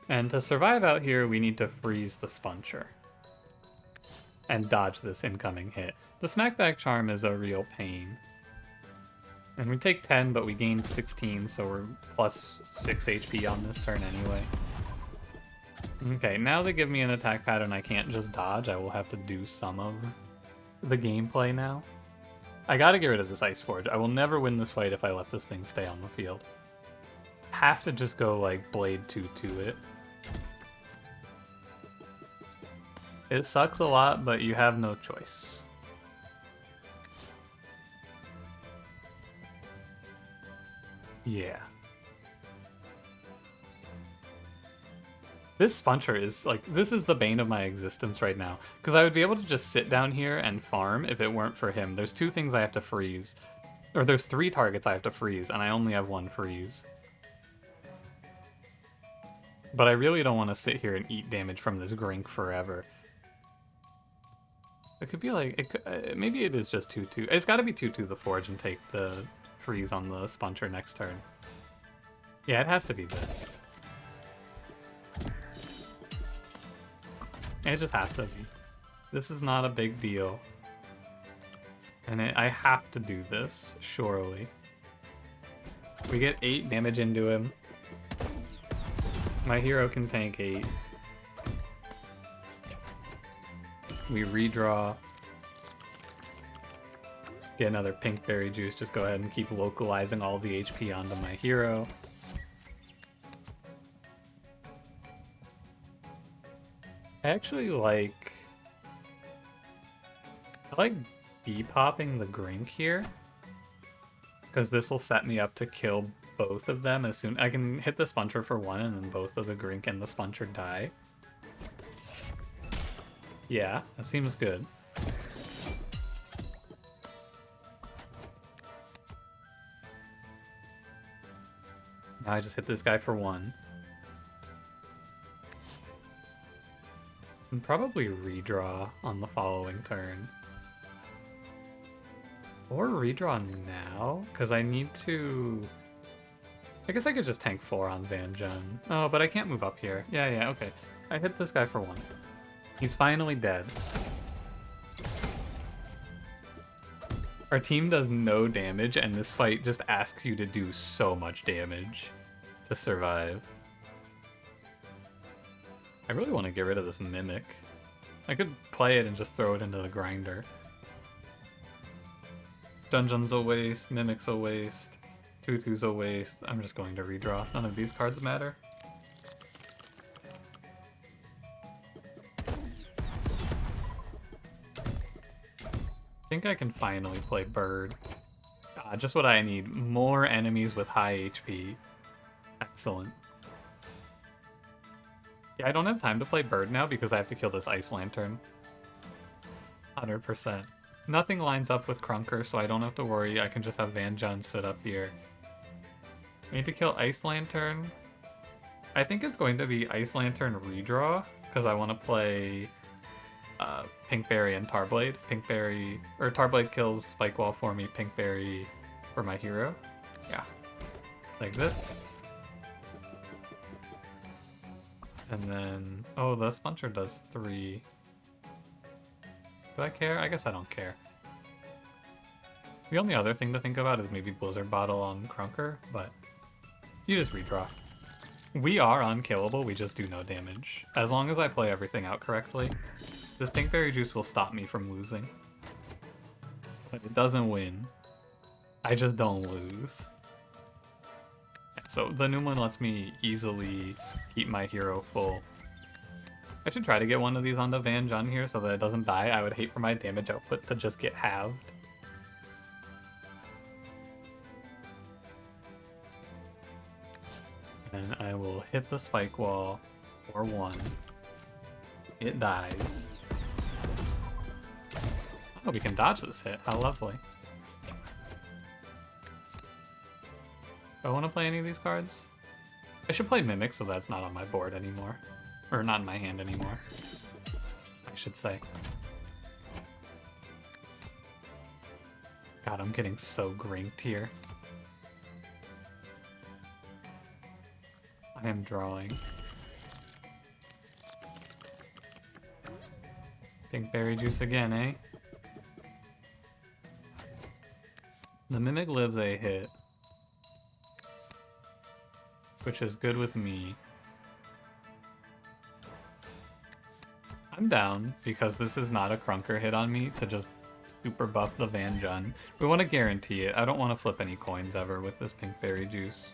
Speaker 1: And to survive out here, we need to freeze the Spuncher and dodge this incoming hit. The Smackback Charm is a real pain. And we take 10, but we gain 16, so we're plus 6 HP on this turn anyway. Okay, now they give me an attack pattern I can't just dodge. I will have to do some of the gameplay now. I gotta get rid of this Ice Forge. I will never win this fight if I let this thing stay on the field. Have to just go, like, Blade 2 to it. It sucks a lot, but you have no choice. Yeah. This Spuncher is, like, this is the bane of my existence right now. Because I would be able to just sit down here and farm if it weren't for him. There's 2 things I have to freeze. Or there's 3 targets I have to freeze, and I only have 1 freeze. But I really don't want to sit here and eat damage from this Grink forever. It could be like, maybe it is just 2-2. It's got to be 2-2 the Forge and take the freeze on the Spuncher next turn. Yeah, it has to be this. It just has to be. This is not a big deal. And I have to do this, surely. We get 8 damage into him. My hero can tank 8. We redraw. Get another Pink Berry Juice. Just go ahead and keep localizing all the HP onto my hero. I actually like... I like B-popping the Grink here. Because this will set me up to kill both of them as soon... I can hit the Spuncher for 1 and then both of the Grink and the Spuncher die. Yeah, that seems good. Now I just hit this guy for 1. And probably redraw on the following turn. Or redraw now, because I need to... I guess I could just tank 4 on Van Jun. Oh, but I can't move up here. Yeah, okay. I hit this guy for 1. He's finally dead. Our team does no damage, and this fight just asks you to do so much damage to survive. I really want to get rid of this Mimic. I could play it and just throw it into the grinder. Dungeon's a waste, Mimic's a waste, Tutu's a waste. I'm just going to redraw. None of these cards matter. I think I can finally play Bird. Just what I need. More enemies with high HP. Excellent. Yeah, I don't have time to play Bird now because I have to kill this Ice Lantern. 100%. Nothing lines up with Krunker, so I don't have to worry. I can just have Van John sit up here. I need to kill Ice Lantern. I think it's going to be Ice Lantern redraw, because I want to play Pinkberry and Tarblade. Tarblade kills Spike Wall for me, Pinkberry for my hero. Yeah. Like this. And then, oh, the Sponcher does 3. Do I care? I guess I don't care. The only other thing to think about is maybe Blizzard Bottle on Krunker, but you just redraw. We are unkillable, we just do no damage. As long as I play everything out correctly, this Pinkberry Juice will stop me from losing. But it doesn't win. I just don't lose. So the new one lets me easily keep my hero full. I should try to get one of these onto Van John here so that it doesn't die. I would hate for my damage output to just get halved. And I will hit the Spike Wall for 1. It dies. Oh, we can dodge this hit. How lovely. Do I want to play any of these cards? I should play Mimic so that's not on my board anymore. Or not in my hand anymore, I should say. God, I'm getting so grinked here. I am drawing. Pinkberry Juice again, eh? The Mimic lives a hit, which is good with me. I'm down, because this is not a Krunker hit on me, to just super buff the Van Jun. We want to guarantee it. I don't want to flip any coins ever with this Pinkberry Juice.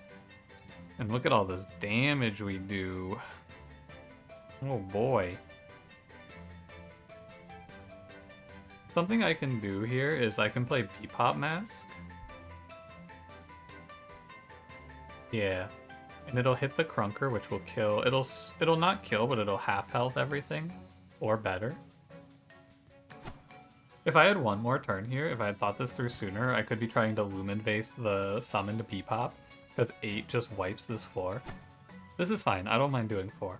Speaker 1: And look at all this damage we do. Oh boy. Something I can do here is I can play Bebop Mask. Yeah. And it'll hit the Krunker, which will kill. It'll not kill, but it'll half health everything. Or better. If I had one more turn here, if I had thought this through sooner, I could be trying to Lumen Vase the summoned Bebop, because 8 just wipes this floor. This is fine, I don't mind doing 4.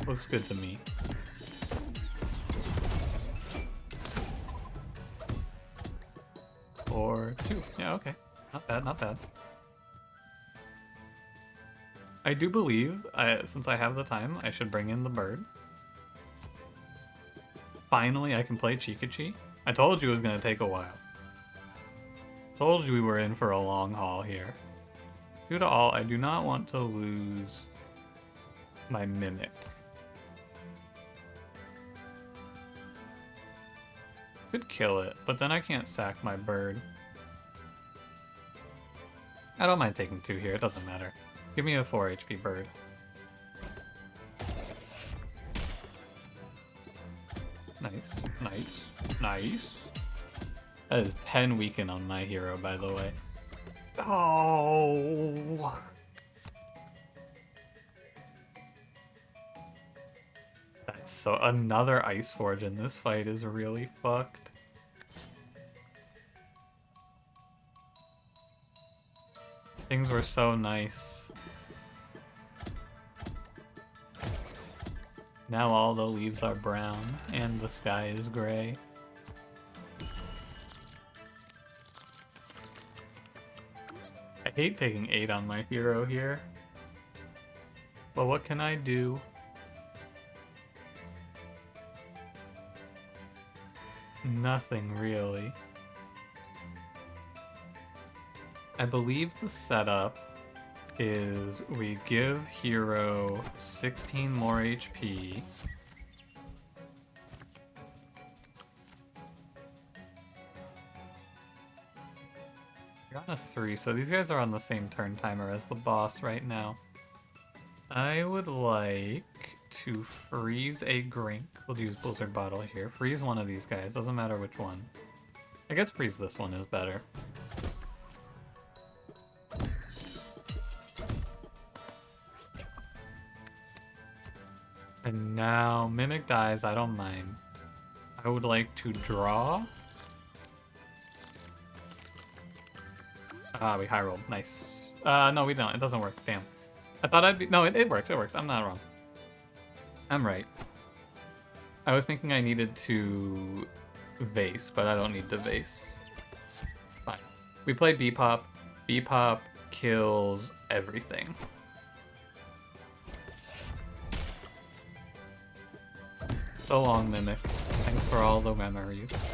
Speaker 1: Looks good to me. Or 2, yeah, okay. Not bad, not bad. I do believe, since I have the time, I should bring in the bird. Finally, I can play Chikachi. I told you it was going to take a while. Told you we were in for a long haul here. Due to all, I do not want to lose my Mimic. Could kill it, but then I can't sack my bird. I don't mind taking 2 here, it doesn't matter. Give me a 4 HP bird. Nice, nice, nice. That is 10 weaken on my hero, by the way. Oh! That's so... Another Ice Forge in this fight is really fucked. Things were so nice. Now all the leaves are brown, and the sky is gray. I hate taking 8 on my hero here. But what can I do? Nothing really. I believe the setup is we give hero 16 more HP. You're on a 3, so these guys are on the same turn timer as the boss right now. I would like to freeze a Grink. We'll use Blizzard Bottle here. Freeze one of these guys, doesn't matter which one. I guess freeze this one is better. And now Mimic dies, I don't mind. I would like to draw. Ah, we high rolled. Nice. No, we don't. It doesn't work. Damn. I thought I'd be... No, it works. It works. I'm not wrong. I'm right. I was thinking I needed to vase, but I don't need to vase. Fine. We play Bebop. Bebop kills everything. So long, Mimic. Thanks for all the memories.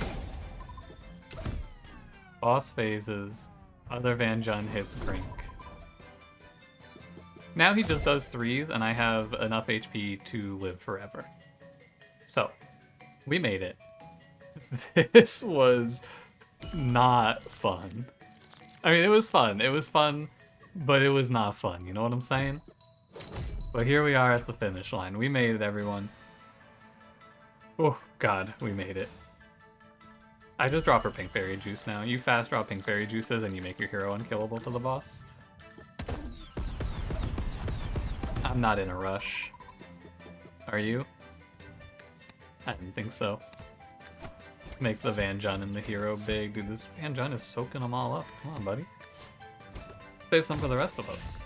Speaker 1: Boss phases. Other Van Jun hits Grink. Now he just does 3s, and I have enough HP to live forever. So, we made it. This was not fun. I mean, it was fun. It was fun, but it was not fun. You know what I'm saying? But here we are at the finish line. We made it, everyone. Oh, God, we made it. I just draw for Pink Berry Juice now. You fast draw Pink Berry Juices and you make your hero unkillable to the boss. I'm not in a rush. Are you? I didn't think so. Let's make the Van Jun and the hero big. Dude, this Van Jun is soaking them all up. Come on, buddy. Save some for the rest of us.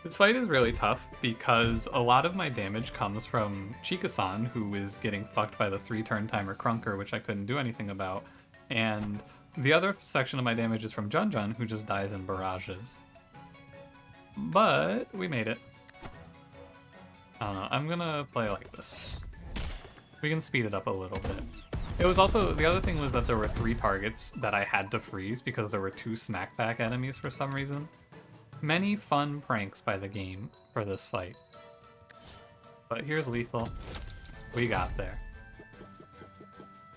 Speaker 1: This fight is really tough because a lot of my damage comes from Chika-san, who is getting fucked by the 3-turn timer Crunker, which I couldn't do anything about. And the other section of my damage is from Jun, who just dies in barrages. But we made it. I don't know. I'm gonna play like this. We can speed it up a little bit. It was also, the other thing was that there were 3 targets that I had to freeze because there were 2 smackback enemies for some reason. Many fun pranks by the game for this fight. But here's lethal. We got there.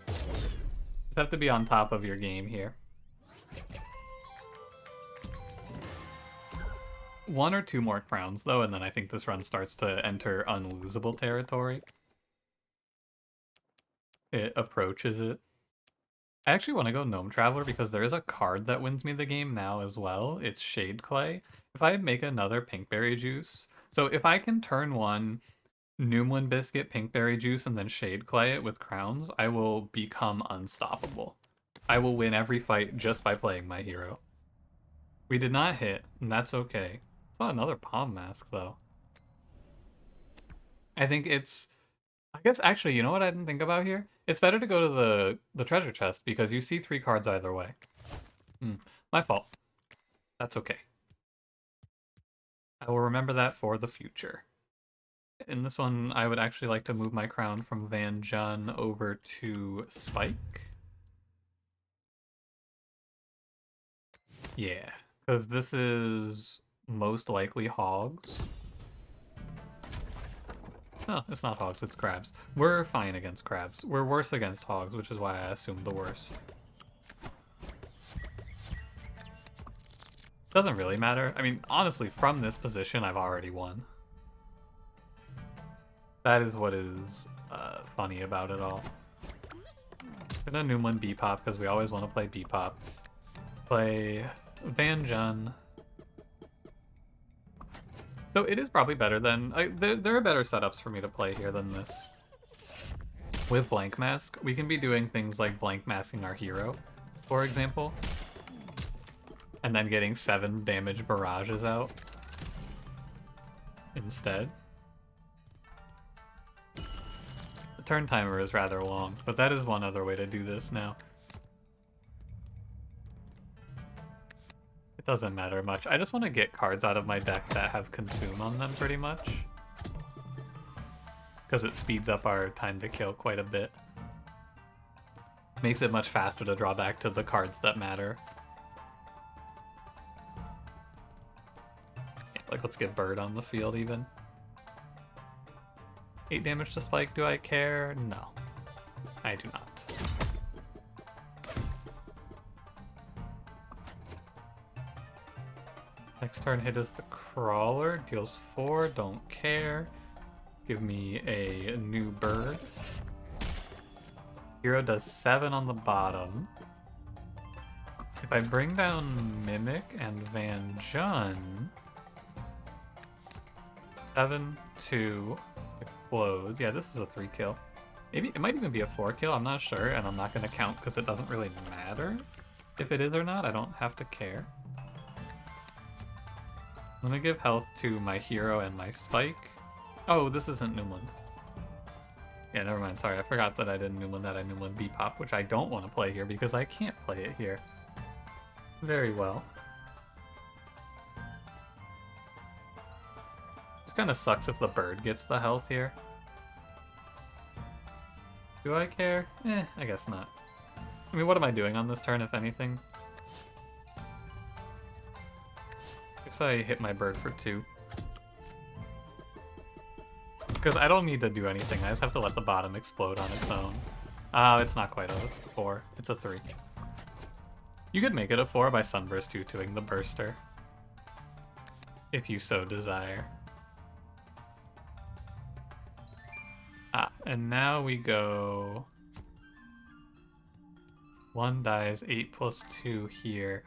Speaker 1: Just have to be on top of your game here. 1 or 2 more crowns though, and then I think this run starts to enter unlosable territory. It approaches it. I actually want to go Gnome Traveler because there is a card that wins me the game now as well. It's Shade Clay. If I make another Pinkberry Juice, so if I can turn 1 Noomlin Biscuit, Pinkberry Juice, and then Shade Clay it with crowns, I will become unstoppable. I will win every fight just by playing my hero. We did not hit, and that's okay. It's not another Palm Mask, though. I think it's... I guess, actually, you know what I didn't think about here? It's better to go to the treasure chest, because you see 3 cards either way. My fault. That's okay. I will remember that for the future. In this one, I would actually like to move my crown from Van Jun over to Spike. Yeah, because this is most likely hogs. No, it's not hogs, it's crabs. We're fine against crabs. We're worse against hogs, which is why I assumed the worst. Doesn't really matter. I mean, honestly, from this position, I've already won. That is what is funny about it all. I'm gonna Noomlin Bebop, because we always want to play Bebop. Play Van Jun. So it is probably better than... there are better setups for me to play here than this. With Blank Mask, we can be doing things like blank masking our hero, for example. And then getting 7 damage barrages out instead. The turn timer is rather long, but that is one other way to do this now. It doesn't matter much. I just want to get cards out of my deck that have consume on them pretty much. Because it speeds up our time to kill quite a bit. Makes it much faster to draw back to the cards that matter. Yeah, like, let's get Bird on the field even. 8 damage to Spike, do I care? No. I do not. Next turn hit is the Crawler, deals 4, don't care. Give me a new Bird. Hero does 7 on the bottom. If I bring down Mimic and Van Jun, 7, 2, explodes. Yeah, this is a 3 kill. Maybe it might even be a 4 kill, I'm not sure, and I'm not going to count because it doesn't really matter if it is or not. I don't have to care. I'm going to give health to my hero and my Spike. Oh, this isn't Newland. Yeah, never mind. Sorry, I forgot that I didn't Newland that. I Newland Bebop, which I don't want to play here because I can't play it here. Very well. Just kind of sucks if the Bird gets the health here. Do I care? I guess not. I mean, what am I doing on this turn, if anything? I guess I hit my Bird for 2. Because I don't need to do anything, I just have to let the bottom explode on its own. It's not quite a 4, it's a 3. You could make it a 4 by Sunburst 2-2ing the Burster, if you so desire. And now we go... 1 dies, 8 plus 2 here.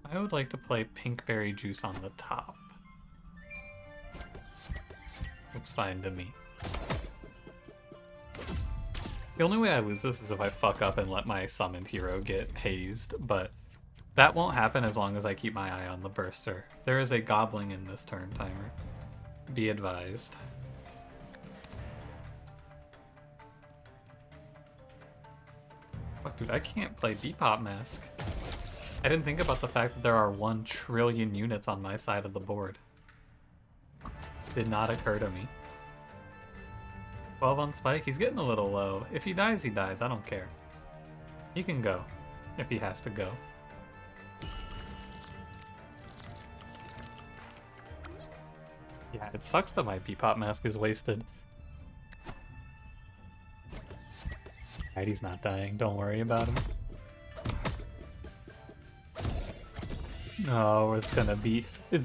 Speaker 1: I would like to play Pinkberry Juice on the top. Looks fine to me. The only way I lose this is if I fuck up and let my summoned hero get hazed, but that won't happen as long as I keep my eye on the Burster. There is a Gobbling in this turn timer. Be advised. Fuck, dude, I can't play Bebop Mask. I didn't think about the fact that there are 1 trillion units on my side of the board. Did not occur to me. 12 on Spike, he's getting a little low. If he dies, he dies, I don't care. He can go, if he has to go. Yeah, it sucks that my Bebop Mask is wasted. Alright, he's not dying, don't worry about him. Oh, it's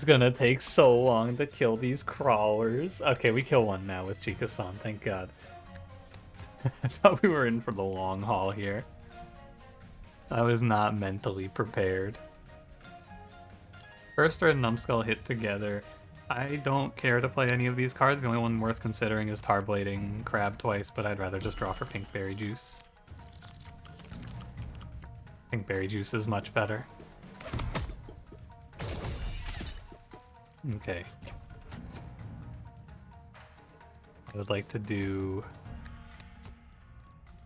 Speaker 1: gonna take so long to kill these crawlers. Okay, we kill one now with Chika-san, thank god. I thought we were in for the long haul here. I was not mentally prepared. Burster and Numbskull hit together. I don't care to play any of these cards. The only one worth considering is Tarblading Crab twice, but I'd rather just draw for Pinkberry Juice. Pinkberry Juice is much better. Okay. I would like to do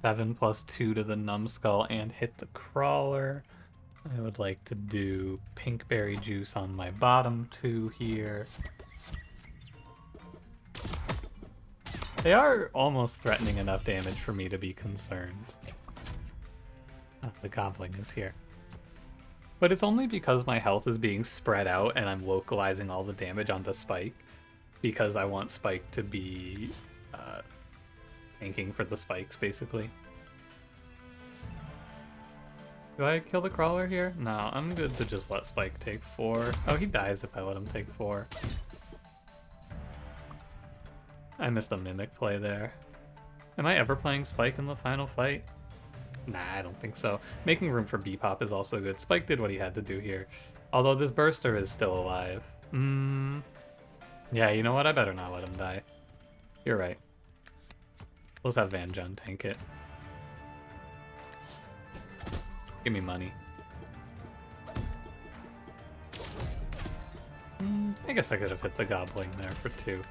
Speaker 1: 7 plus 2 to the Numbskull and hit the Crawler. I would like to do Pinkberry Juice on my bottom 2 here. They are almost threatening enough damage for me to be concerned. The Gobbling is here. But it's only because my health is being spread out and I'm localizing all the damage onto Spike, because I want Spike to be tanking for the spikes, basically. Do I kill the Crawler here? No, I'm good to just let Spike take 4. Oh, he dies if I let him take 4. I missed a Mimic play there. Am I ever playing Spike in the final fight? Nah, I don't think so. Making room for Bebop is also good. Spike did what he had to do here. Although this Burster is still alive. Yeah, you know what? I better not let him die. You're right. Let's have Van Jun tank it. Give me money. I guess I could have hit the Gobbling there for 2.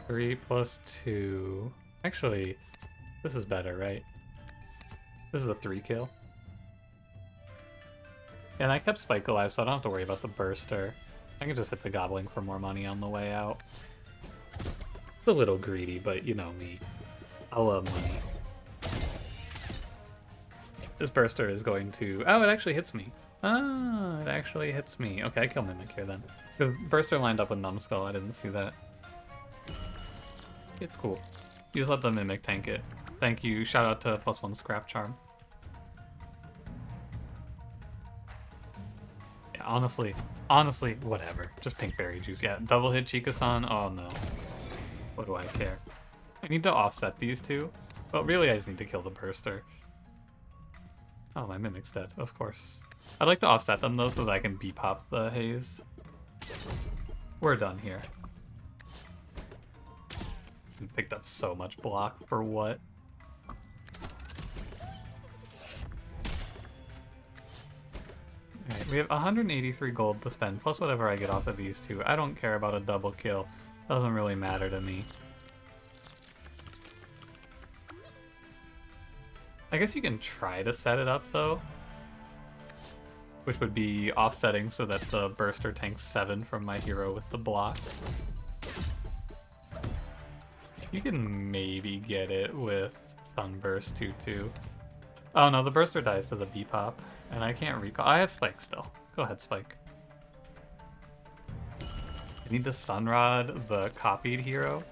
Speaker 1: Three plus 2. Actually, this is better, right? This is a 3 kill. And I kept Spike alive, so I don't have to worry about the Burster. I can just hit the Gobbling for more money on the way out. It's It's a little greedy, but you know me. I love money. This burster is going to... Oh, it actually hits me. Ah, it actually hits me. Okay, I kill Mimic here then. Because burster lined up with Numbskull, I didn't see that. It's cool. You just let the Mimic tank it. Thank you. Shout out to +1 Scrap Charm. Yeah, honestly, whatever. Just pink berry juice. Yeah, double hit Chika-san. Oh no. What do I care? I need to offset these two. But really, I just need to kill the burster. Oh, my Mimic's dead, of course. I'd like to offset them though so that I can B-pop the haze. We're done here. We picked up so much block for what? Alright, we have 183 gold to spend, plus whatever I get off of these two. I don't care about a double kill. Doesn't really matter to me. I guess you can try to set it up though. Which would be offsetting so that the burster tanks 7 from my hero with the block. You can maybe get it with Sunburst 2-2. Oh no, the burster dies to the B-pop, and I can't recall. I have Spike still. Go ahead, Spike. I need to Sunrod the copied hero.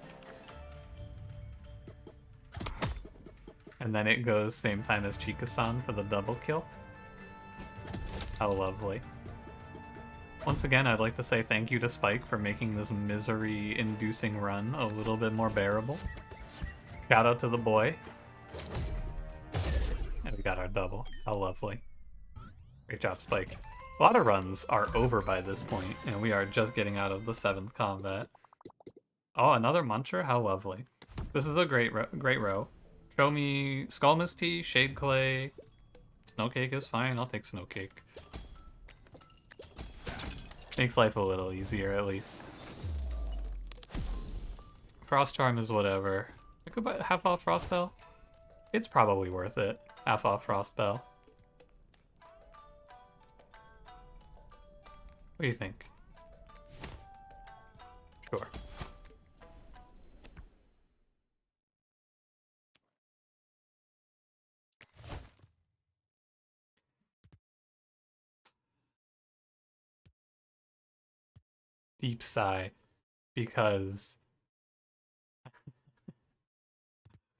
Speaker 1: And then it goes same time as Chika-san for the double kill. How lovely. Once again, I'd like to say thank you to Spike for making this misery-inducing run a little bit more bearable. Shout out to the boy. And we got our double. How lovely. Great job, Spike. A lot of runs are over by this point, and we are just getting out of the 7th combat. Oh, another Muncher? How lovely. This is a great row. Show me Skull Misty, Shade Clay. Snowcake is fine. I'll take Snowcake. Makes life a little easier, at least. Frost Charm is whatever. I could buy half off Frost Bell. It's probably worth it. Half off Frost Bell. What do you think? Sure. Deep sigh, because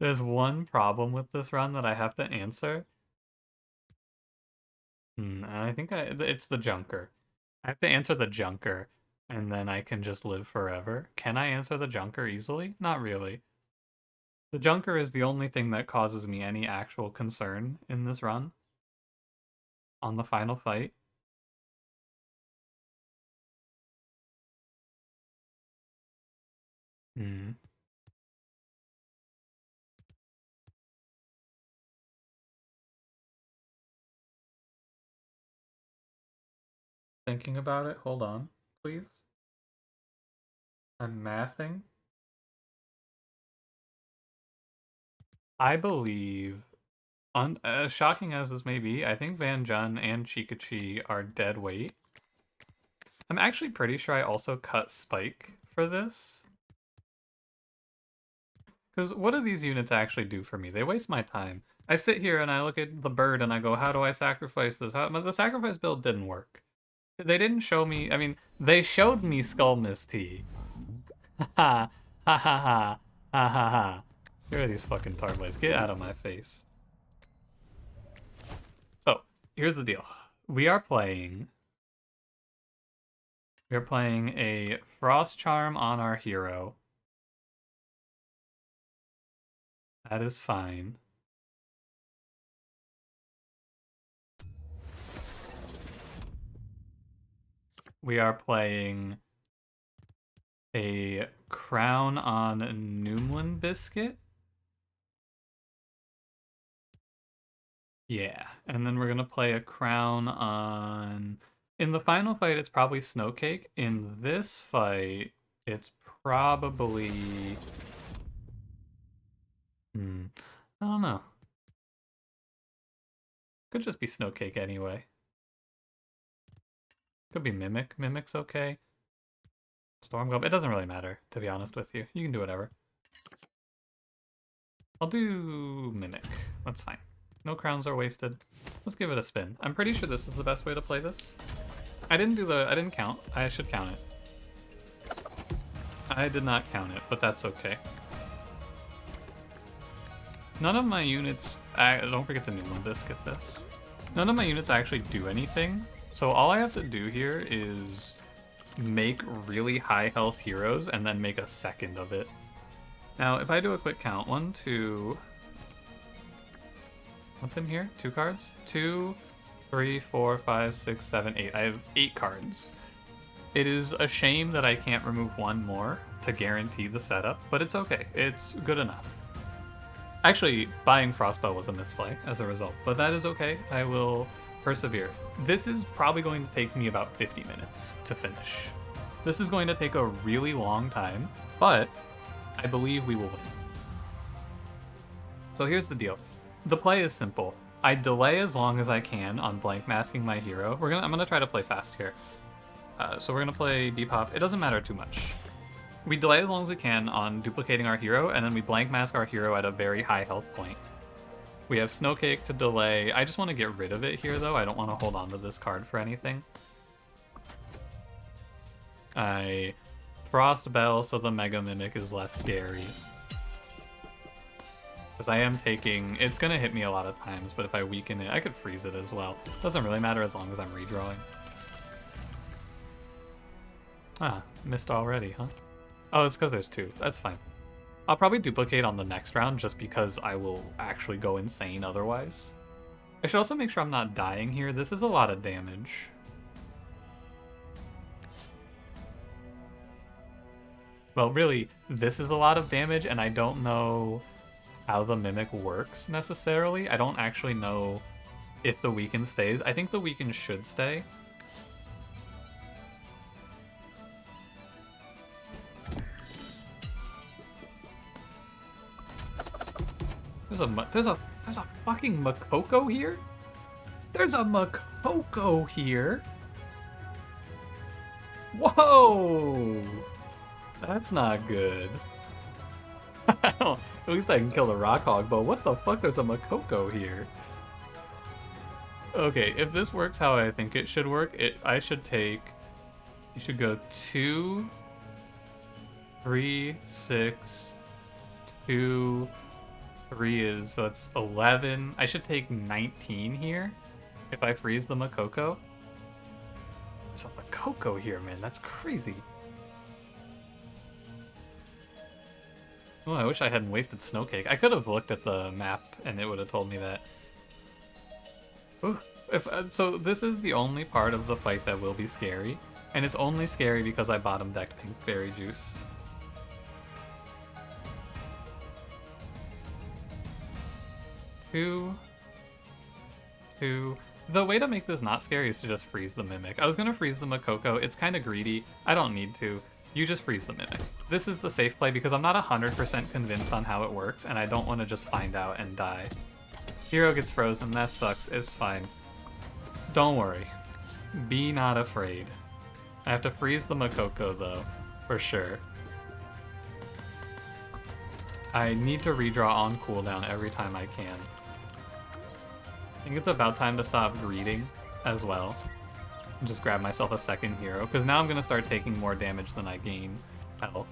Speaker 1: there's one problem with this run that I have to answer. And I think it's the Junker. I have to answer the Junker, and then I can just live forever. Can I answer the Junker easily? Not really. The Junker is the only thing that causes me any actual concern in this run. On the final fight. Thinking about it. Hold on, please. I'm mathing. I believe, as shocking as this may be, I think Van Jun and Chikachi are dead weight. I'm actually pretty sure I also cut Spike for this. Because what do these units actually do for me? They waste my time. I sit here and I look at the bird and I go, how do I sacrifice this? The sacrifice build didn't work. They didn't show me, I mean, they showed me Skull Misty. Ha ha ha ha ha ha ha ha. Here are these fucking Tarblades. Get out of my face. So, here's the deal. We are playing a Frost Charm on our hero. That is fine. We are playing a Crown on Noomlin Biscuit. Yeah, and then we're gonna play a Crown on... In the final fight, it's probably Snowcake. In this fight, it's probably... I don't know. Could just be Snowcake anyway. Could be Mimic. Mimic's okay. Storm Globe. It doesn't really matter, to be honest with you. You can do whatever. I'll do Mimic. That's fine. No crowns are wasted. Let's give it a spin. I'm pretty sure this is the best way to play this. I didn't count. I should count it. I did not count it, but that's okay. None of my units, don't forget to Numenbis, get this. None of my units actually do anything. So all I have to do here is make really high health heroes and then make a second of it. Now, if I do a quick count, 1, 2, what's in here? 2 cards? 2, 3, 4, 5, 6, 7, 8. I have 8 cards. It is a shame that I can't remove 1 more to guarantee the setup, but it's okay. It's good enough. Actually, buying Frostbow was a misplay as a result, but that is okay. I will persevere. This is probably going to take me about 50 minutes to finish. This is going to take a really long time, but I believe we will win. So here's the deal. The play is simple. I delay as long as I can on blank masking my hero. I'm gonna try to play fast here. So we're gonna play Depop. It doesn't matter too much. We delay as long as we can on duplicating our hero, and then we blank mask our hero at a very high health point. We have Snowcake to delay. I just want to get rid of it here, though. I don't want to hold on to this card for anything. I Frost Bell so the Mega Mimic is less scary. Because I am taking... It's going to hit me a lot of times, but if I weaken it, I could freeze it as well. Doesn't really matter as long as I'm redrawing. Ah, missed already, huh? Oh, it's because there's 2. That's fine. I'll probably duplicate on the next round just because I will actually go insane otherwise. I should also make sure I'm not dying here. This is a lot of damage. Well, really, this is a lot of damage, and I don't know how the Mimic works necessarily. I don't actually know if the weaken stays. I think the weaken should stay. There's a fucking Makoko here? There's a Makoko here? Whoa! That's not good. At least I can kill the Rockhog, but what the fuck? There's a Makoko here. Okay, if this works how I think it should work, I should take... You should go 2, 3, 6, 2... 3 is, so it's 11. I should take 19 here if I freeze the Makoko. There's a Makoko here, man. That's crazy. Oh, I wish I hadn't wasted Snowcake. I could have looked at the map and it would have told me that. Ooh, so this is the only part of the fight that will be scary, and it's only scary because I bottom decked Pink Berry Juice. Two. The way to make this not scary is to just freeze the Mimic. I was gonna freeze the Makoko. It's kind of greedy. I don't need to. You just freeze the Mimic. This is the safe play because I'm not 100% convinced on how it works, and I don't want to just find out and die. Hero gets frozen. That sucks. It's fine. Don't worry. Be not afraid. I have to freeze the Makoko, though, for sure. I need to redraw on cooldown every time I can. I think it's about time to stop greeding as well. And just grab myself a second hero, because now I'm going to start taking more damage than I gain health.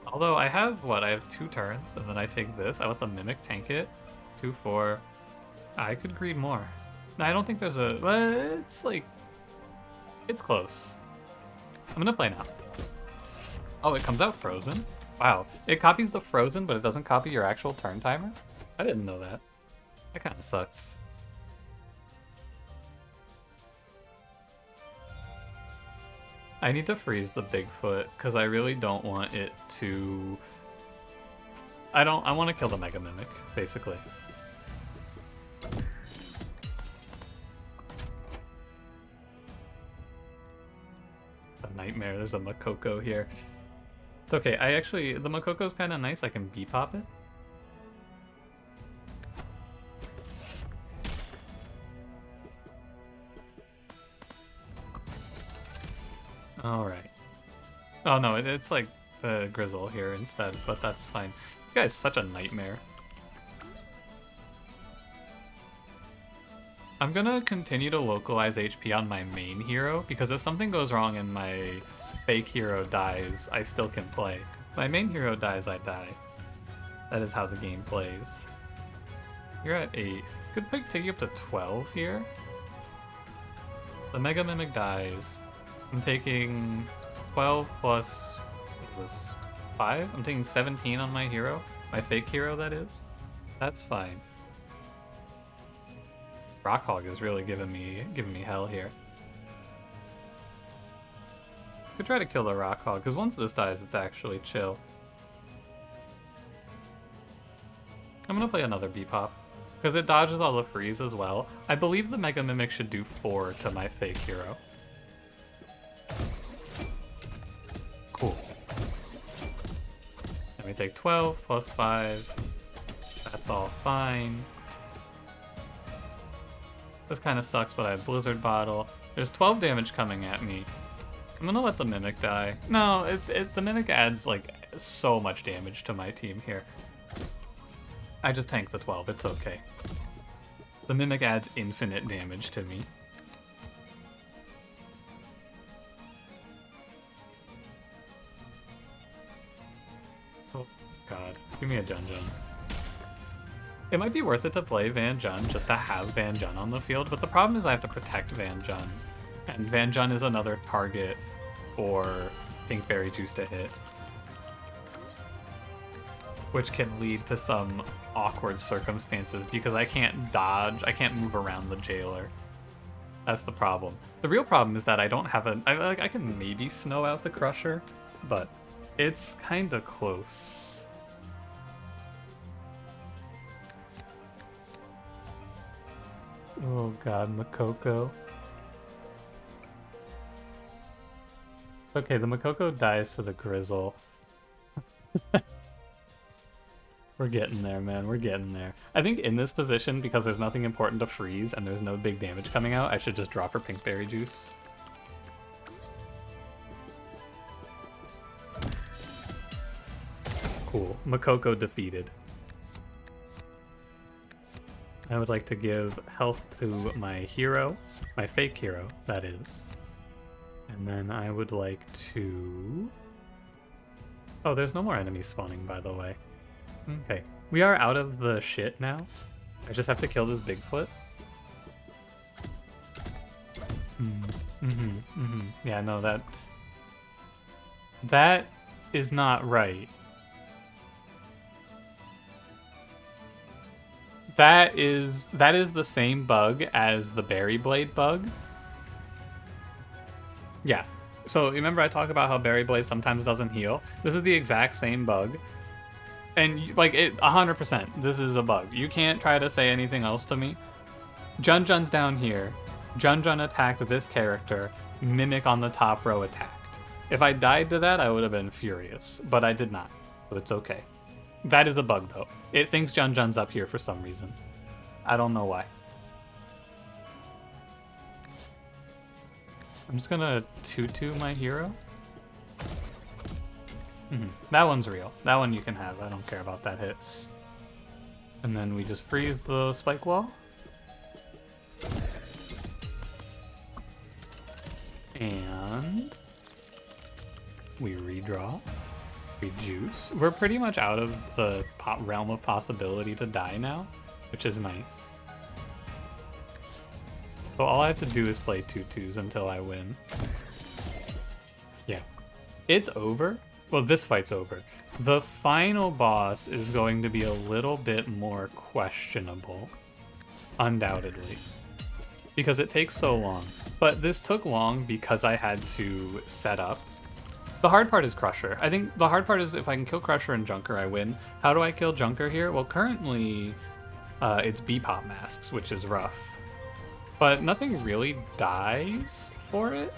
Speaker 1: Although I have, I have 2 turns, and then I take this. I let the Mimic tank it. 2, 4. I could greed more. No, I don't think there's a... It's like... It's close. I'm going to play now. Oh, it comes out frozen? Wow. It copies the frozen, but it doesn't copy your actual turn timer? I didn't know that. That kind of sucks. I need to freeze the Bigfoot, because I really don't want it to... I want to kill the Mega Mimic, basically. A nightmare, there's a Makoko here. It's okay, the Makoko's kind of nice, I can B-pop it. Alright. Oh no, it's like the Grizzle here instead, but that's fine. This guy is such a nightmare. I'm gonna continue to localize HP on my main hero, because if something goes wrong and my fake hero dies, I still can play. If my main hero dies, I die. That is how the game plays. You're at 8. Could take you up to 12 here. The Mega Mimic dies. I'm taking 12 plus, what's this, 5? I'm taking 17 on my hero. My fake hero, that is. That's fine. Rockhog is really giving me hell here. Could try to kill the Rockhog, because once this dies, it's actually chill. I'm gonna play another Bebop, because it dodges all the freeze as well. I believe the Mega Mimic should do 4 to my fake hero. Cool. Let me take 12 plus 5. That's all fine. This kind of sucks, but I have Blizzard Bottle. There's 12 damage coming at me. I'm gonna let the Mimic die. No, the Mimic adds like so much damage to my team here. I just tanked the 12, it's okay. The Mimic adds infinite damage to me. Oh god, give me a Jun Jun. It might be worth it to play Van Jun just to have Van Jun on the field, but the problem is I have to protect Van Jun. And Van Jun is another target for Pinkberry Juice to hit, which can lead to some awkward circumstances because I can't dodge, I can't move around the jailer. That's the problem. The real problem is that I don't have I can maybe snow out the Crusher, but it's kind of close. Oh god, Makoko. Okay, the Makoko dies to the Grizzle. We're getting there, man. We're getting there. I think in this position, because there's nothing important to freeze and there's no big damage coming out, I should just drop her Pinkberry Juice. Cool. Makoko defeated. I would like to give health to my hero, my fake hero, that is. And then I would like to... Oh, there's no more enemies spawning, by the way. Okay. We are out of the shit now. I just have to kill this Bigfoot. Yeah, no, that is not right. That is the same bug as the Berry Blade bug. Yeah. So remember I talk about how Berry Blade sometimes doesn't heal? This is the exact same bug. And like 100%, this is a bug. You can't try to say anything else to me. Jun Jun's down here. Jun Jun attacked this character. Mimic on the top row attacked. If I died to that, I would have been furious. But I did not. So it's okay. That is a bug, though. It thinks Jun Jun's up here for some reason. I don't know why. I'm just gonna tutu my hero. That one's real. That one you can have. I don't care about that hit. And then we just freeze the spike wall. And we redraw. We juice. We're pretty much out of the realm of possibility to die now, which is nice. So all I have to do is play 2-2s until I win. Yeah. It's over. Well, this fight's over. The final boss is going to be a little bit more questionable, undoubtedly, because it takes so long. But this took long because I had to set up. The hard part is Crusher. I think the hard part is if I can kill Crusher and Junker, I win. How do I kill Junker here? Well, currently it's Bebop masks, which is rough. But nothing really dies for it.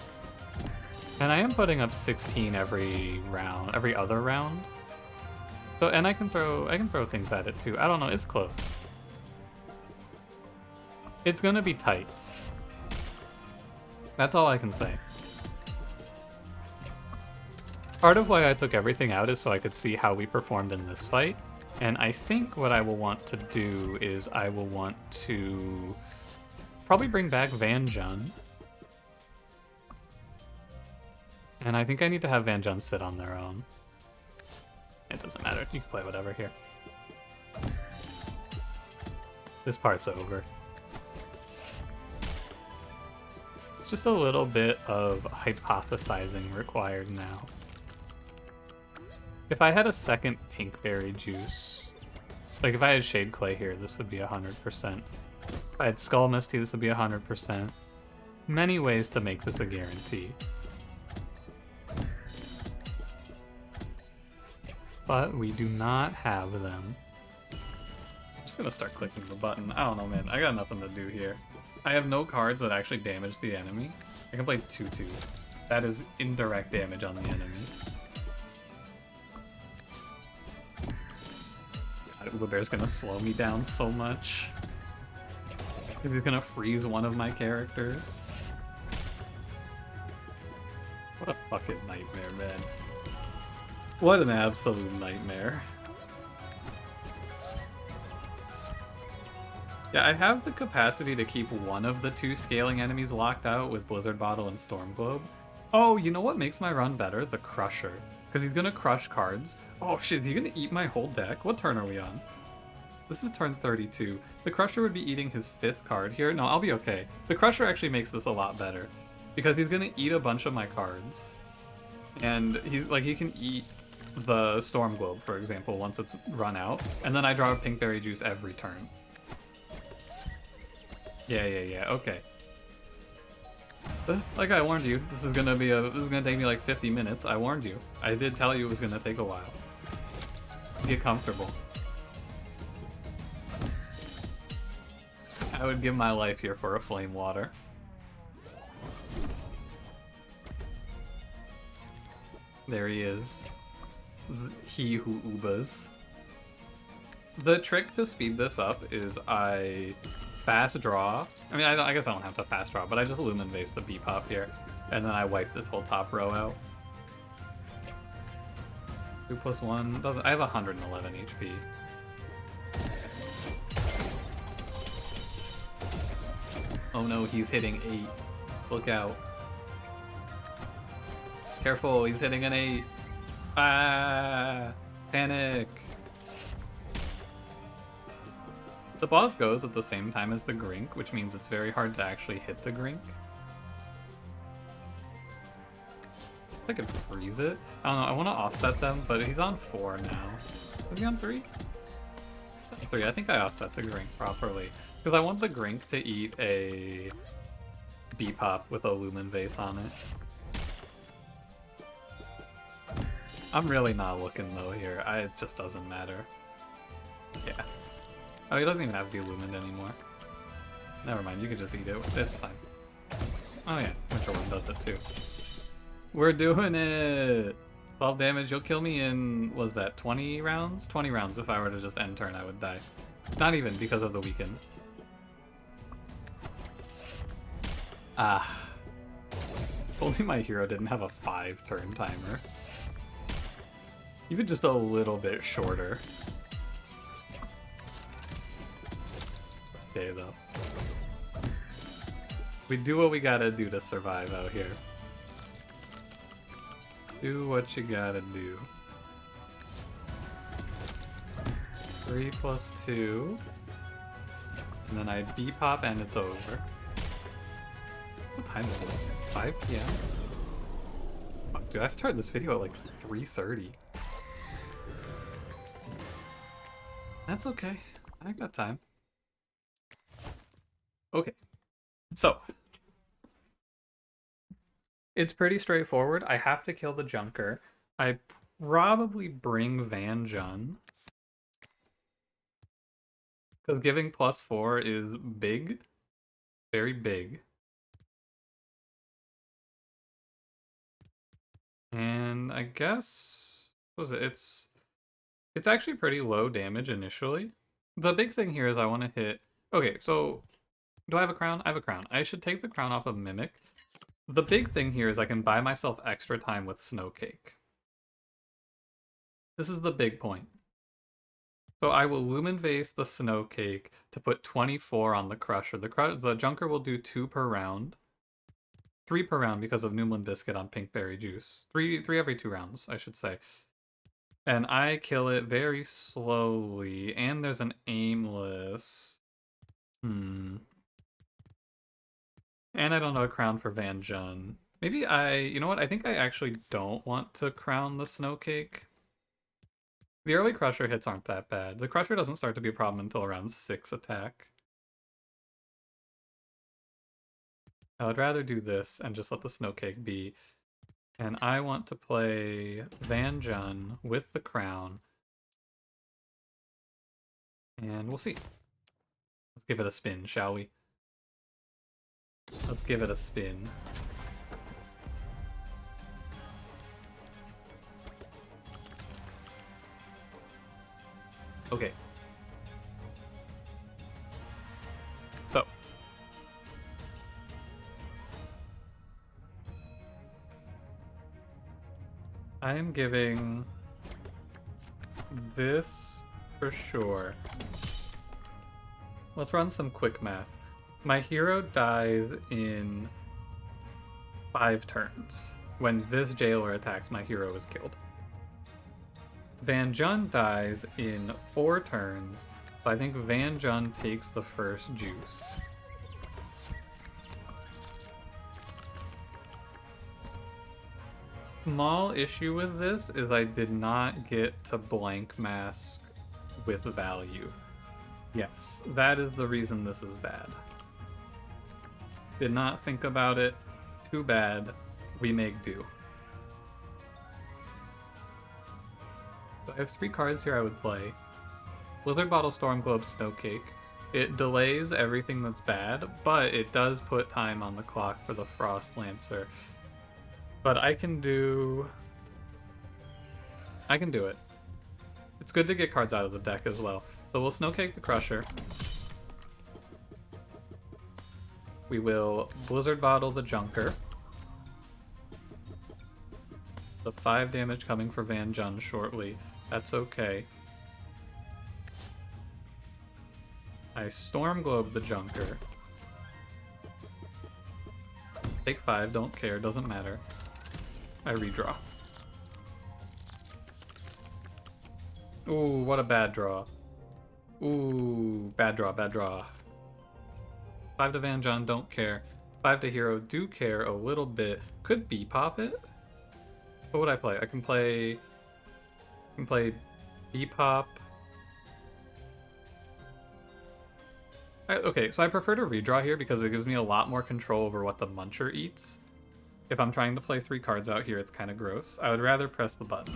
Speaker 1: And I am putting up 16 every round, every other round. So, and I can throw things at it too. I don't know, it's close. It's gonna be tight. That's all I can say. Part of why I took everything out is so I could see how we performed in this fight. And I think what I will want to do is I will want to probably bring back Van Jun. And I think I need to have Van Jun sit on their own. It doesn't matter. You can play whatever here. This part's over. It's just a little bit of hypothesizing required now. If I had a second pinkberry juice, like if I had Shade Clay here, this would be 100%. If I had Skull Misty, this would be 100%. Many ways to make this a guarantee. But we do not have them. I'm just gonna start clicking the button. I don't know, man. I got nothing to do here. I have no cards that actually damage the enemy. I can play 2/2. That is indirect damage on the enemy. God, Uberbear's gonna slow me down so much. Because he's gonna freeze one of my characters. What a fucking nightmare, man. What an absolute nightmare. Yeah, I have the capacity to keep one of the two scaling enemies locked out with Blizzard Bottle and Storm Globe. Oh, you know what makes my run better? The Crusher. Because he's gonna crush cards. Oh shit, is he gonna eat my whole deck? What turn are we on? This is turn 32. The Crusher would be eating his 5th card here. No, I'll be okay. The Crusher actually makes this a lot better. Because he's gonna eat a bunch of my cards. And he's like, he can eat the Storm Globe, for example, once it's run out, and then I draw a Pinkberry Juice every turn. Yeah, okay. Like I warned you, this is gonna take me like 50 minutes. I warned you. I did tell you it was gonna take a while. Get comfortable. I would give my life here for a Flame Water. There he is. He who ubas. The trick to speed this up is I fast draw. I mean, I guess I don't have to fast draw, but I just Lumen Vase the Bebop here, and then I wipe this whole top row out. 2+1 doesn't. I have 111 HP. Oh no, he's hitting 8. Look out. Careful, he's hitting an 8. Ah! Panic! The boss goes at the same time as the Grink, which means it's very hard to actually hit the Grink. I could freeze it. I don't know, I want to offset them, but he's on 4 now. Is he on 3? 3, I think I offset the Grink properly. Because I want the Grink to eat a Bebop with a Lumen Vase on it. I'm really not looking though here. It just doesn't matter. Yeah. Oh, he doesn't even have to be illumined anymore. Never mind, you can just eat it. It's fine. Oh yeah, Winter One does it too. We're doing it! 12 damage, you'll kill me in, was that 20 rounds? 20 rounds. If I were to just end turn, I would die. Not even because of the weaken. Ah. If only my hero didn't have a 5-turn timer. Even just a little bit shorter. Okay, though. We do what we gotta do to survive out here. Do what you gotta do. 3+2. And then I Bebop and it's over. What time is it? 5 p.m.? Oh, dude, I started this video at like 3:30. That's okay. I got time. Okay. So. It's pretty straightforward. I have to kill the Junker. I probably bring Van Jun. Because giving +4 is big. Very big. And I guess... what was it? It's actually pretty low damage initially. The big thing here is I want to hit... okay, so... do I have a crown? I have a crown. I should take the crown off of Mimic. The big thing here is I can buy myself extra time with Snowcake. This is the big point. So I will Lumen Vase the Snow Cake to put 24 on the Crusher. The Junker will do 2 per round. 3 per round because of Noomlin Biscuit on Pinkberry Juice. Three every 2 rounds, I should say. And I kill it very slowly. And there's an aimless. And I don't know a crown for Van Jun. Maybe you know what? I think I actually don't want to crown the Snow Cake. The early Crusher hits aren't that bad. The Crusher doesn't start to be a problem until around 6 attack. I would rather do this and just let the Snow Cake be. And I want to play Van Jun with the crown. And we'll see. Let's give it a spin, shall we? Let's give it a spin. Okay. So. I am giving this for sure. Let's run some quick math. My hero dies in 5 turns. When this jailer attacks, my hero is killed. Van Jun dies in 4 turns, so I think Van Jun takes the first juice. Small issue with this is I did not get to blank mask with value. Yes, that is the reason this is bad. Did not think about it. Too bad. We make do. So I have 3 cards here I would play. Blizzard Bottle, Storm Globe, Snow Cake. It delays everything that's bad, but it does put time on the clock for the Frost Lancer. But I can do it. It's good to get cards out of the deck as well. So we'll Snowcake the Crusher. We will Blizzard Bottle the Junker. The 5 damage coming for Van Jun shortly. That's okay. I Storm Globe the Junker. Take 5, don't care, doesn't matter. I redraw. Ooh, what a bad draw. Ooh, bad draw, bad draw. 5 to Van Jun, don't care. 5 to Hero, do care a little bit. Could B-pop it? What would I play? I can play B-pop. Okay, so I prefer to redraw here because it gives me a lot more control over what the Muncher eats. If I'm trying to play 3 cards out here, it's kind of gross. I would rather press the button.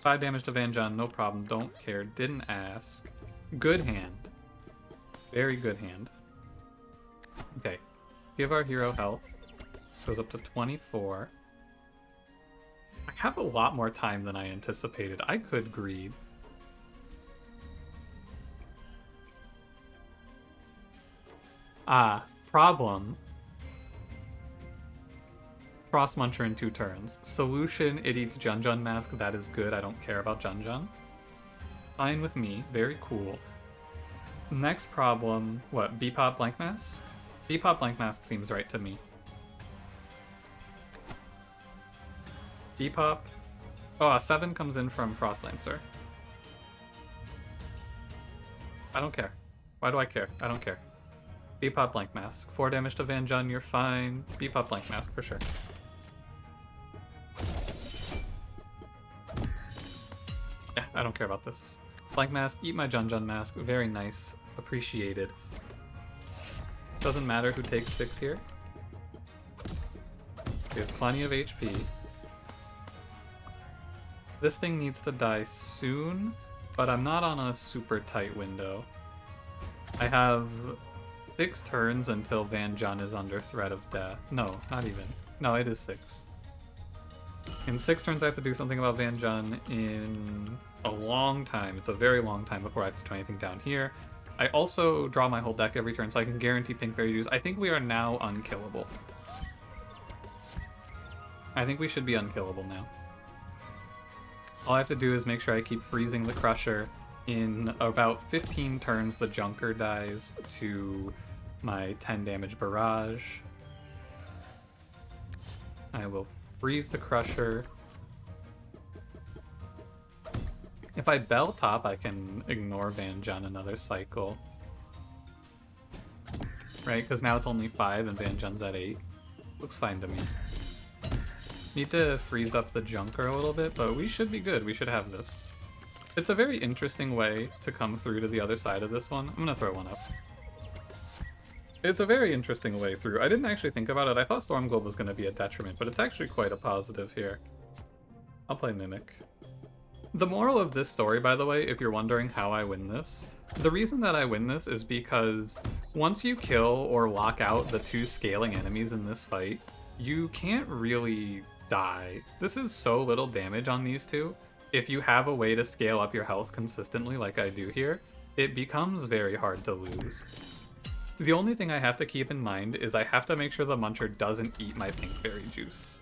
Speaker 1: 5 damage to Van Jun, no problem, don't care, didn't ask. Good hand. Very good hand. Okay, give our hero health. Goes up to 24. I have a lot more time than I anticipated. I could greed. Problem. Frost Muncher in 2 turns. Solution, it eats Jun Jun Mask. That is good. I don't care about Jun Jun. Fine with me. Very cool. Next problem. What? B-pop Blank Mask? B-pop Blank Mask seems right to me. B-pop. Oh, a 7 comes in from Frost Lancer. I don't care. Why do I care? I don't care. B-pop Blank Mask. 4 damage to Van Jun, you're fine. B-pop Blank Mask for sure. Yeah, I don't care about this. Blank Mask, eat my Jun Jun Mask. Very nice. Appreciated. Doesn't matter who takes 6 here. We have plenty of HP. This thing needs to die soon, but I'm not on a super tight window. I have 6 turns until Van Jun is under threat of death. No, not even. No, it is 6. In 6 turns I have to do something about Van Jun in a long time. It's a very long time before I have to do anything down here. I also draw my whole deck every turn, so I can guarantee Pinkberry Juice. I think we are now unkillable. I think we should be unkillable now. All I have to do is make sure I keep freezing the Crusher. In about 15 turns, the Junker dies to my 10 damage barrage. I will freeze the Crusher. If I bell top, I can ignore Van Jun another cycle. Right, because now it's only 5 and Van Jun's at 8. Looks fine to me. Need to freeze up the Junker a little bit, but we should be good. We should have this. It's a very interesting way to come through to the other side of this one. I'm gonna throw one up. It's a very interesting way through. I didn't actually think about it. I thought Storm Globe was gonna be a detriment, but it's actually quite a positive here. I'll play Mimic. The moral of this story, by the way, if you're wondering how I win this, the reason that I win this is because once you kill or lock out the 2 scaling enemies in this fight, you can't really die. This is so little damage on these 2. If you have a way to scale up your health consistently like I do here, it becomes very hard to lose. The only thing I have to keep in mind is I have to make sure the Muncher doesn't eat my pink berry juice.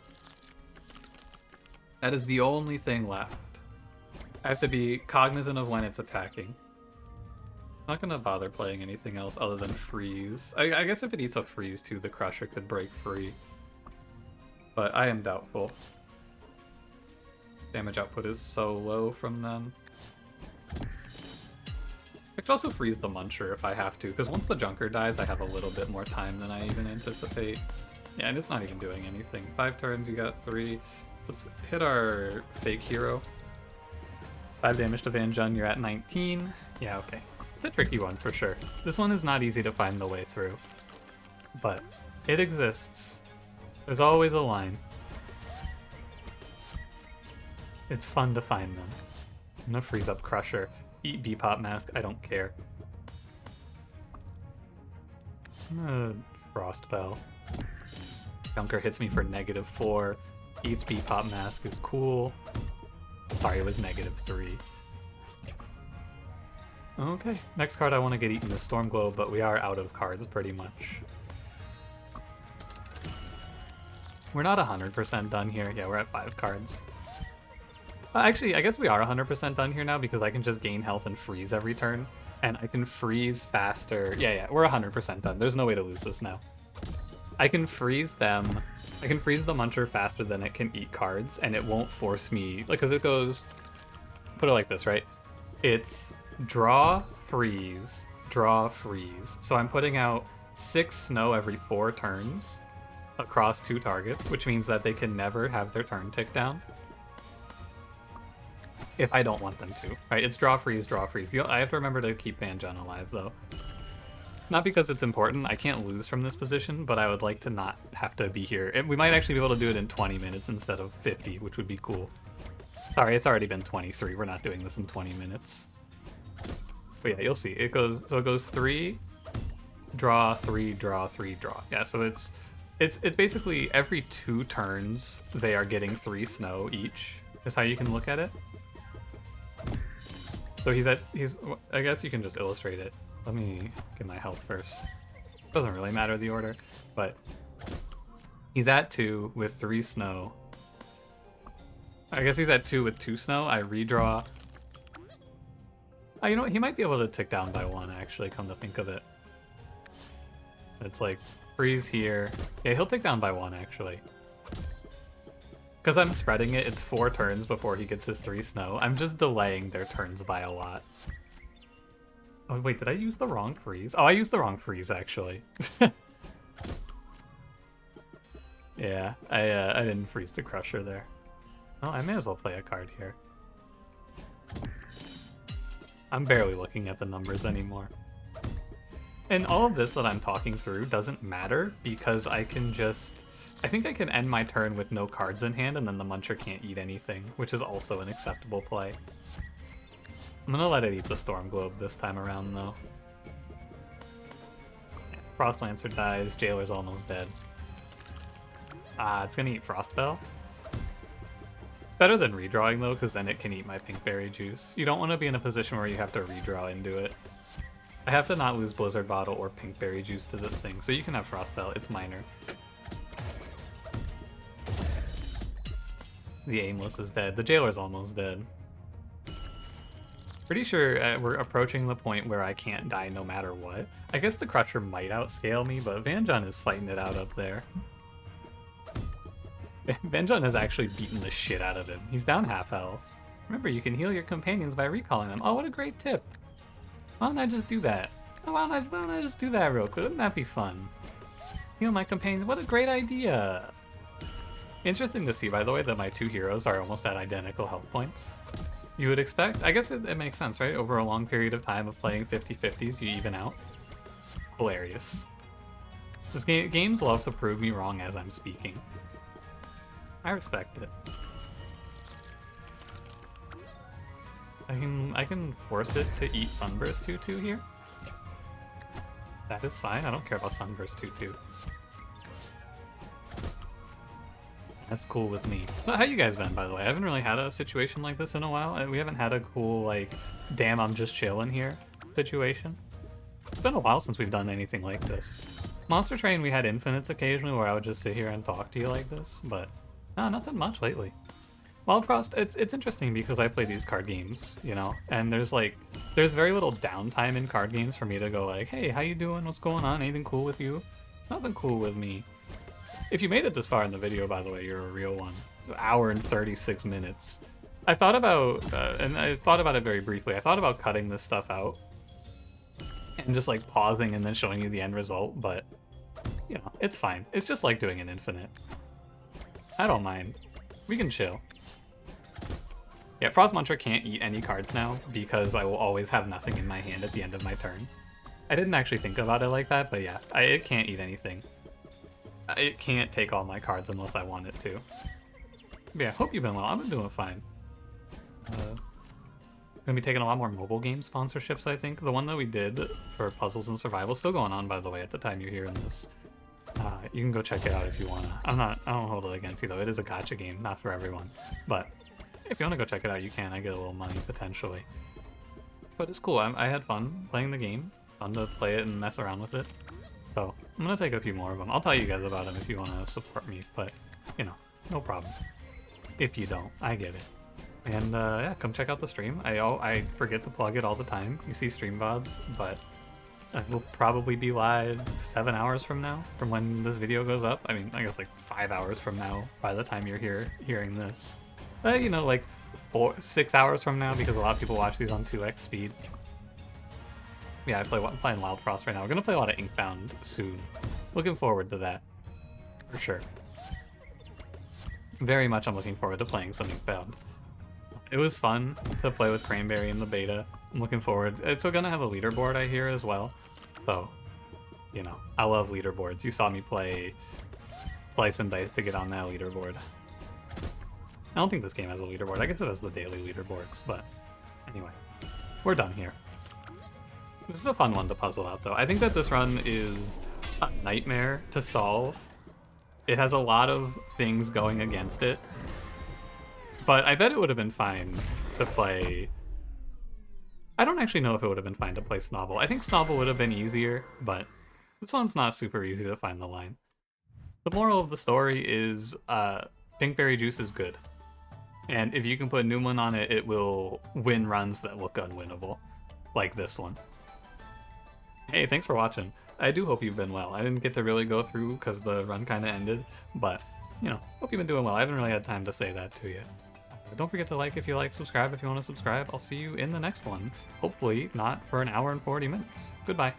Speaker 1: That is the only thing left. I have to be cognizant of when it's attacking. I'm not gonna bother playing anything else other than freeze. I guess if it eats a freeze too, the Crusher could break free. But I am doubtful. Damage output is so low from them. I could also freeze the Muncher if I have to, because once the Junker dies, I have a little bit more time than I even anticipate. Yeah, and it's not even doing anything. 5 turns, you got 3. Let's hit our fake hero. 5 damage to Van Jun, you're at 19. Yeah, okay. It's a tricky one for sure. This one is not easy to find the way through. But it exists. There's always a line. It's fun to find them. I'm gonna freeze up Crusher. Eat Bebop Mask, I don't care. I'm gonna Frost Bell. Junker hits me for -4. Eats Bebop Mask is cool. Sorry, it was -3. Okay, next card I want to get eaten is Storm Globe, but we are out of cards pretty much. We're not 100% done here. Yeah, we're at 5 cards. Actually, I guess we are 100% done here now because I can just gain health and freeze every turn. And I can freeze faster. Yeah, we're 100% done. There's no way to lose this now. I can freeze them. I can freeze the Muncher faster than it can eat cards, and it won't force me, like, because it goes, put it like this, right? It's draw, freeze, draw, freeze. So I'm putting out 6 snow every 4 turns across 2 targets, which means that they can never have their turn tick down. If I don't want them to, right? It's draw, freeze, draw, freeze. I have to remember to keep Van Jun alive, though. Not because it's important, I can't lose from this position, but I would like to not have to be here. We might actually be able to do it in 20 minutes instead of 50, which would be cool. Sorry, it's already been 23. We're not doing this in 20 minutes. But yeah, you'll see. It goes 3, draw, 3, draw, 3, draw. Yeah, so it's basically every 2 turns they are getting 3 snow each, is how you can look at it. So I guess you can just illustrate it. Let me get my health first. Doesn't really matter the order, but he's at 2 with 3 snow. I guess he's at 2 with 2 snow. I redraw. Oh, you know what? He might be able to tick down by 1, actually, come to think of it. It's like, freeze here. Yeah, he'll tick down by 1, actually. Because I'm spreading it, it's 4 turns before he gets his 3 snow. I'm just delaying their turns by a lot. Oh, wait, did I use the wrong freeze? Oh, I used the wrong freeze, actually. Yeah, I didn't freeze the Crusher there. Oh, I may as well play a card here. I'm barely looking at the numbers anymore. And all of this that I'm talking through doesn't matter because I can just... I think I can end my turn with no cards in hand and then the Muncher can't eat anything, which is also an acceptable play. I'm gonna let it eat the Storm Globe this time around, though. Yeah, Frost Lancer dies, Jailer's almost dead. It's gonna eat Frost Bell. It's better than redrawing, though, because then it can eat my pink berry juice. You don't want to be in a position where you have to redraw into it. I have to not lose Blizzard Bottle or pink berry juice to this thing, so you can have Frost Bell. It's minor. The aimless is dead. The jailer's almost dead. Pretty sure we're approaching the point where I can't die no matter what. I guess the Crusher might outscale me, but Vanjun is fighting it out up there. Vanjun has actually beaten the shit out of him. He's down half health. Remember, you can heal your companions by recalling them. Oh, what a great tip. Why don't I just do that? Why don't I just do that real quick? Wouldn't that be fun? Heal my companions. What a great idea. Interesting to see, by the way, that my two heroes are almost at identical health points. You would expect, I guess it makes sense, right? Over a long period of time of playing 50-50s, you even out. Hilarious. This games love to prove me wrong as I'm speaking. I respect it. I can force it to eat Sunburst 2-2 here. That is fine. I don't care about Sunburst 2-2. That's cool with me. But how you guys been, by the way? I haven't really had a situation like this in a while. We haven't had a cool, like, damn, I'm just chilling here situation. It's been a while since we've done anything like this. Monster Train, we had infinites occasionally where I would just sit here and talk to you like this, but no, nothing much lately. Wildfrost, it's interesting because I play these card games, you know, and there's very little downtime in card games for me to go like, hey, how you doing? What's going on? Anything cool with you? Nothing cool with me. If you made it this far in the video, by the way, you're a real one. An hour and 36 minutes. I thought about, and I thought about it very briefly, I thought about cutting this stuff out and just like pausing and then showing you the end result, but, you know, it's fine. It's just like doing an infinite. I don't mind. We can chill. Yeah, Frost Muncher can't eat any cards now because I will always have nothing in my hand at the end of my turn. I didn't actually think about it like that, but yeah, it can't eat anything. It can't take all my cards unless I want it to. But yeah, hope you've been well. I've been doing fine. Gonna be taking a lot more mobile game sponsorships, I think. The one that we did for Puzzles and Survival still going on, by the way, at the time you're hearing this. You can go check it out if you wanna. I don't hold it against you though. It is a gacha game, not for everyone. But if you wanna go check it out, you can. I get a little money potentially. But it's cool. I had fun playing the game. Fun to play it and mess around with it. So I'm gonna take a few more of them. I'll tell you guys about them if you want to support me, but you know, no problem. If you don't, I get it. And yeah, come check out the stream. I forget to plug it all the time. You see stream VODs, but it will probably be live 7 hours from now, from when this video goes up. I mean, I guess like 5 hours from now by the time you're hearing this. You know, like 6 hours from now, because a lot of people watch these on 2x speed. Yeah, I'm playing Wildfrost right now. We're gonna play a lot of Inkbound soon. Looking forward to that, for sure. Very much I'm looking forward to playing some Inkbound. It was fun to play with Cranberry in the beta. I'm looking forward. It's gonna have a leaderboard, I hear, as well. So, you know, I love leaderboards. You saw me play Slice and Dice to get on that leaderboard. I don't think this game has a leaderboard. I guess it has the daily leaderboards, but anyway, we're done here. This is a fun one to puzzle out, though. I think that this run is a nightmare to solve. It has a lot of things going against it. But I bet it would have been fine to play... I don't actually know if it would have been fine to play Snobble. I think Snobble would have been easier, but this one's not super easy to find the line. The moral of the story is Pinkberry Juice is good. And if you can put Newman on it, it will win runs that look unwinnable. Like this one. Hey, thanks for watching. I do hope you've been well. I didn't get to really go through because the run kind of ended, but, you know, hope you've been doing well. I haven't really had time to say that to you. Don't forget to like if you like, subscribe if you want to subscribe. I'll see you in the next one. Hopefully not for an hour and 40 minutes. Goodbye.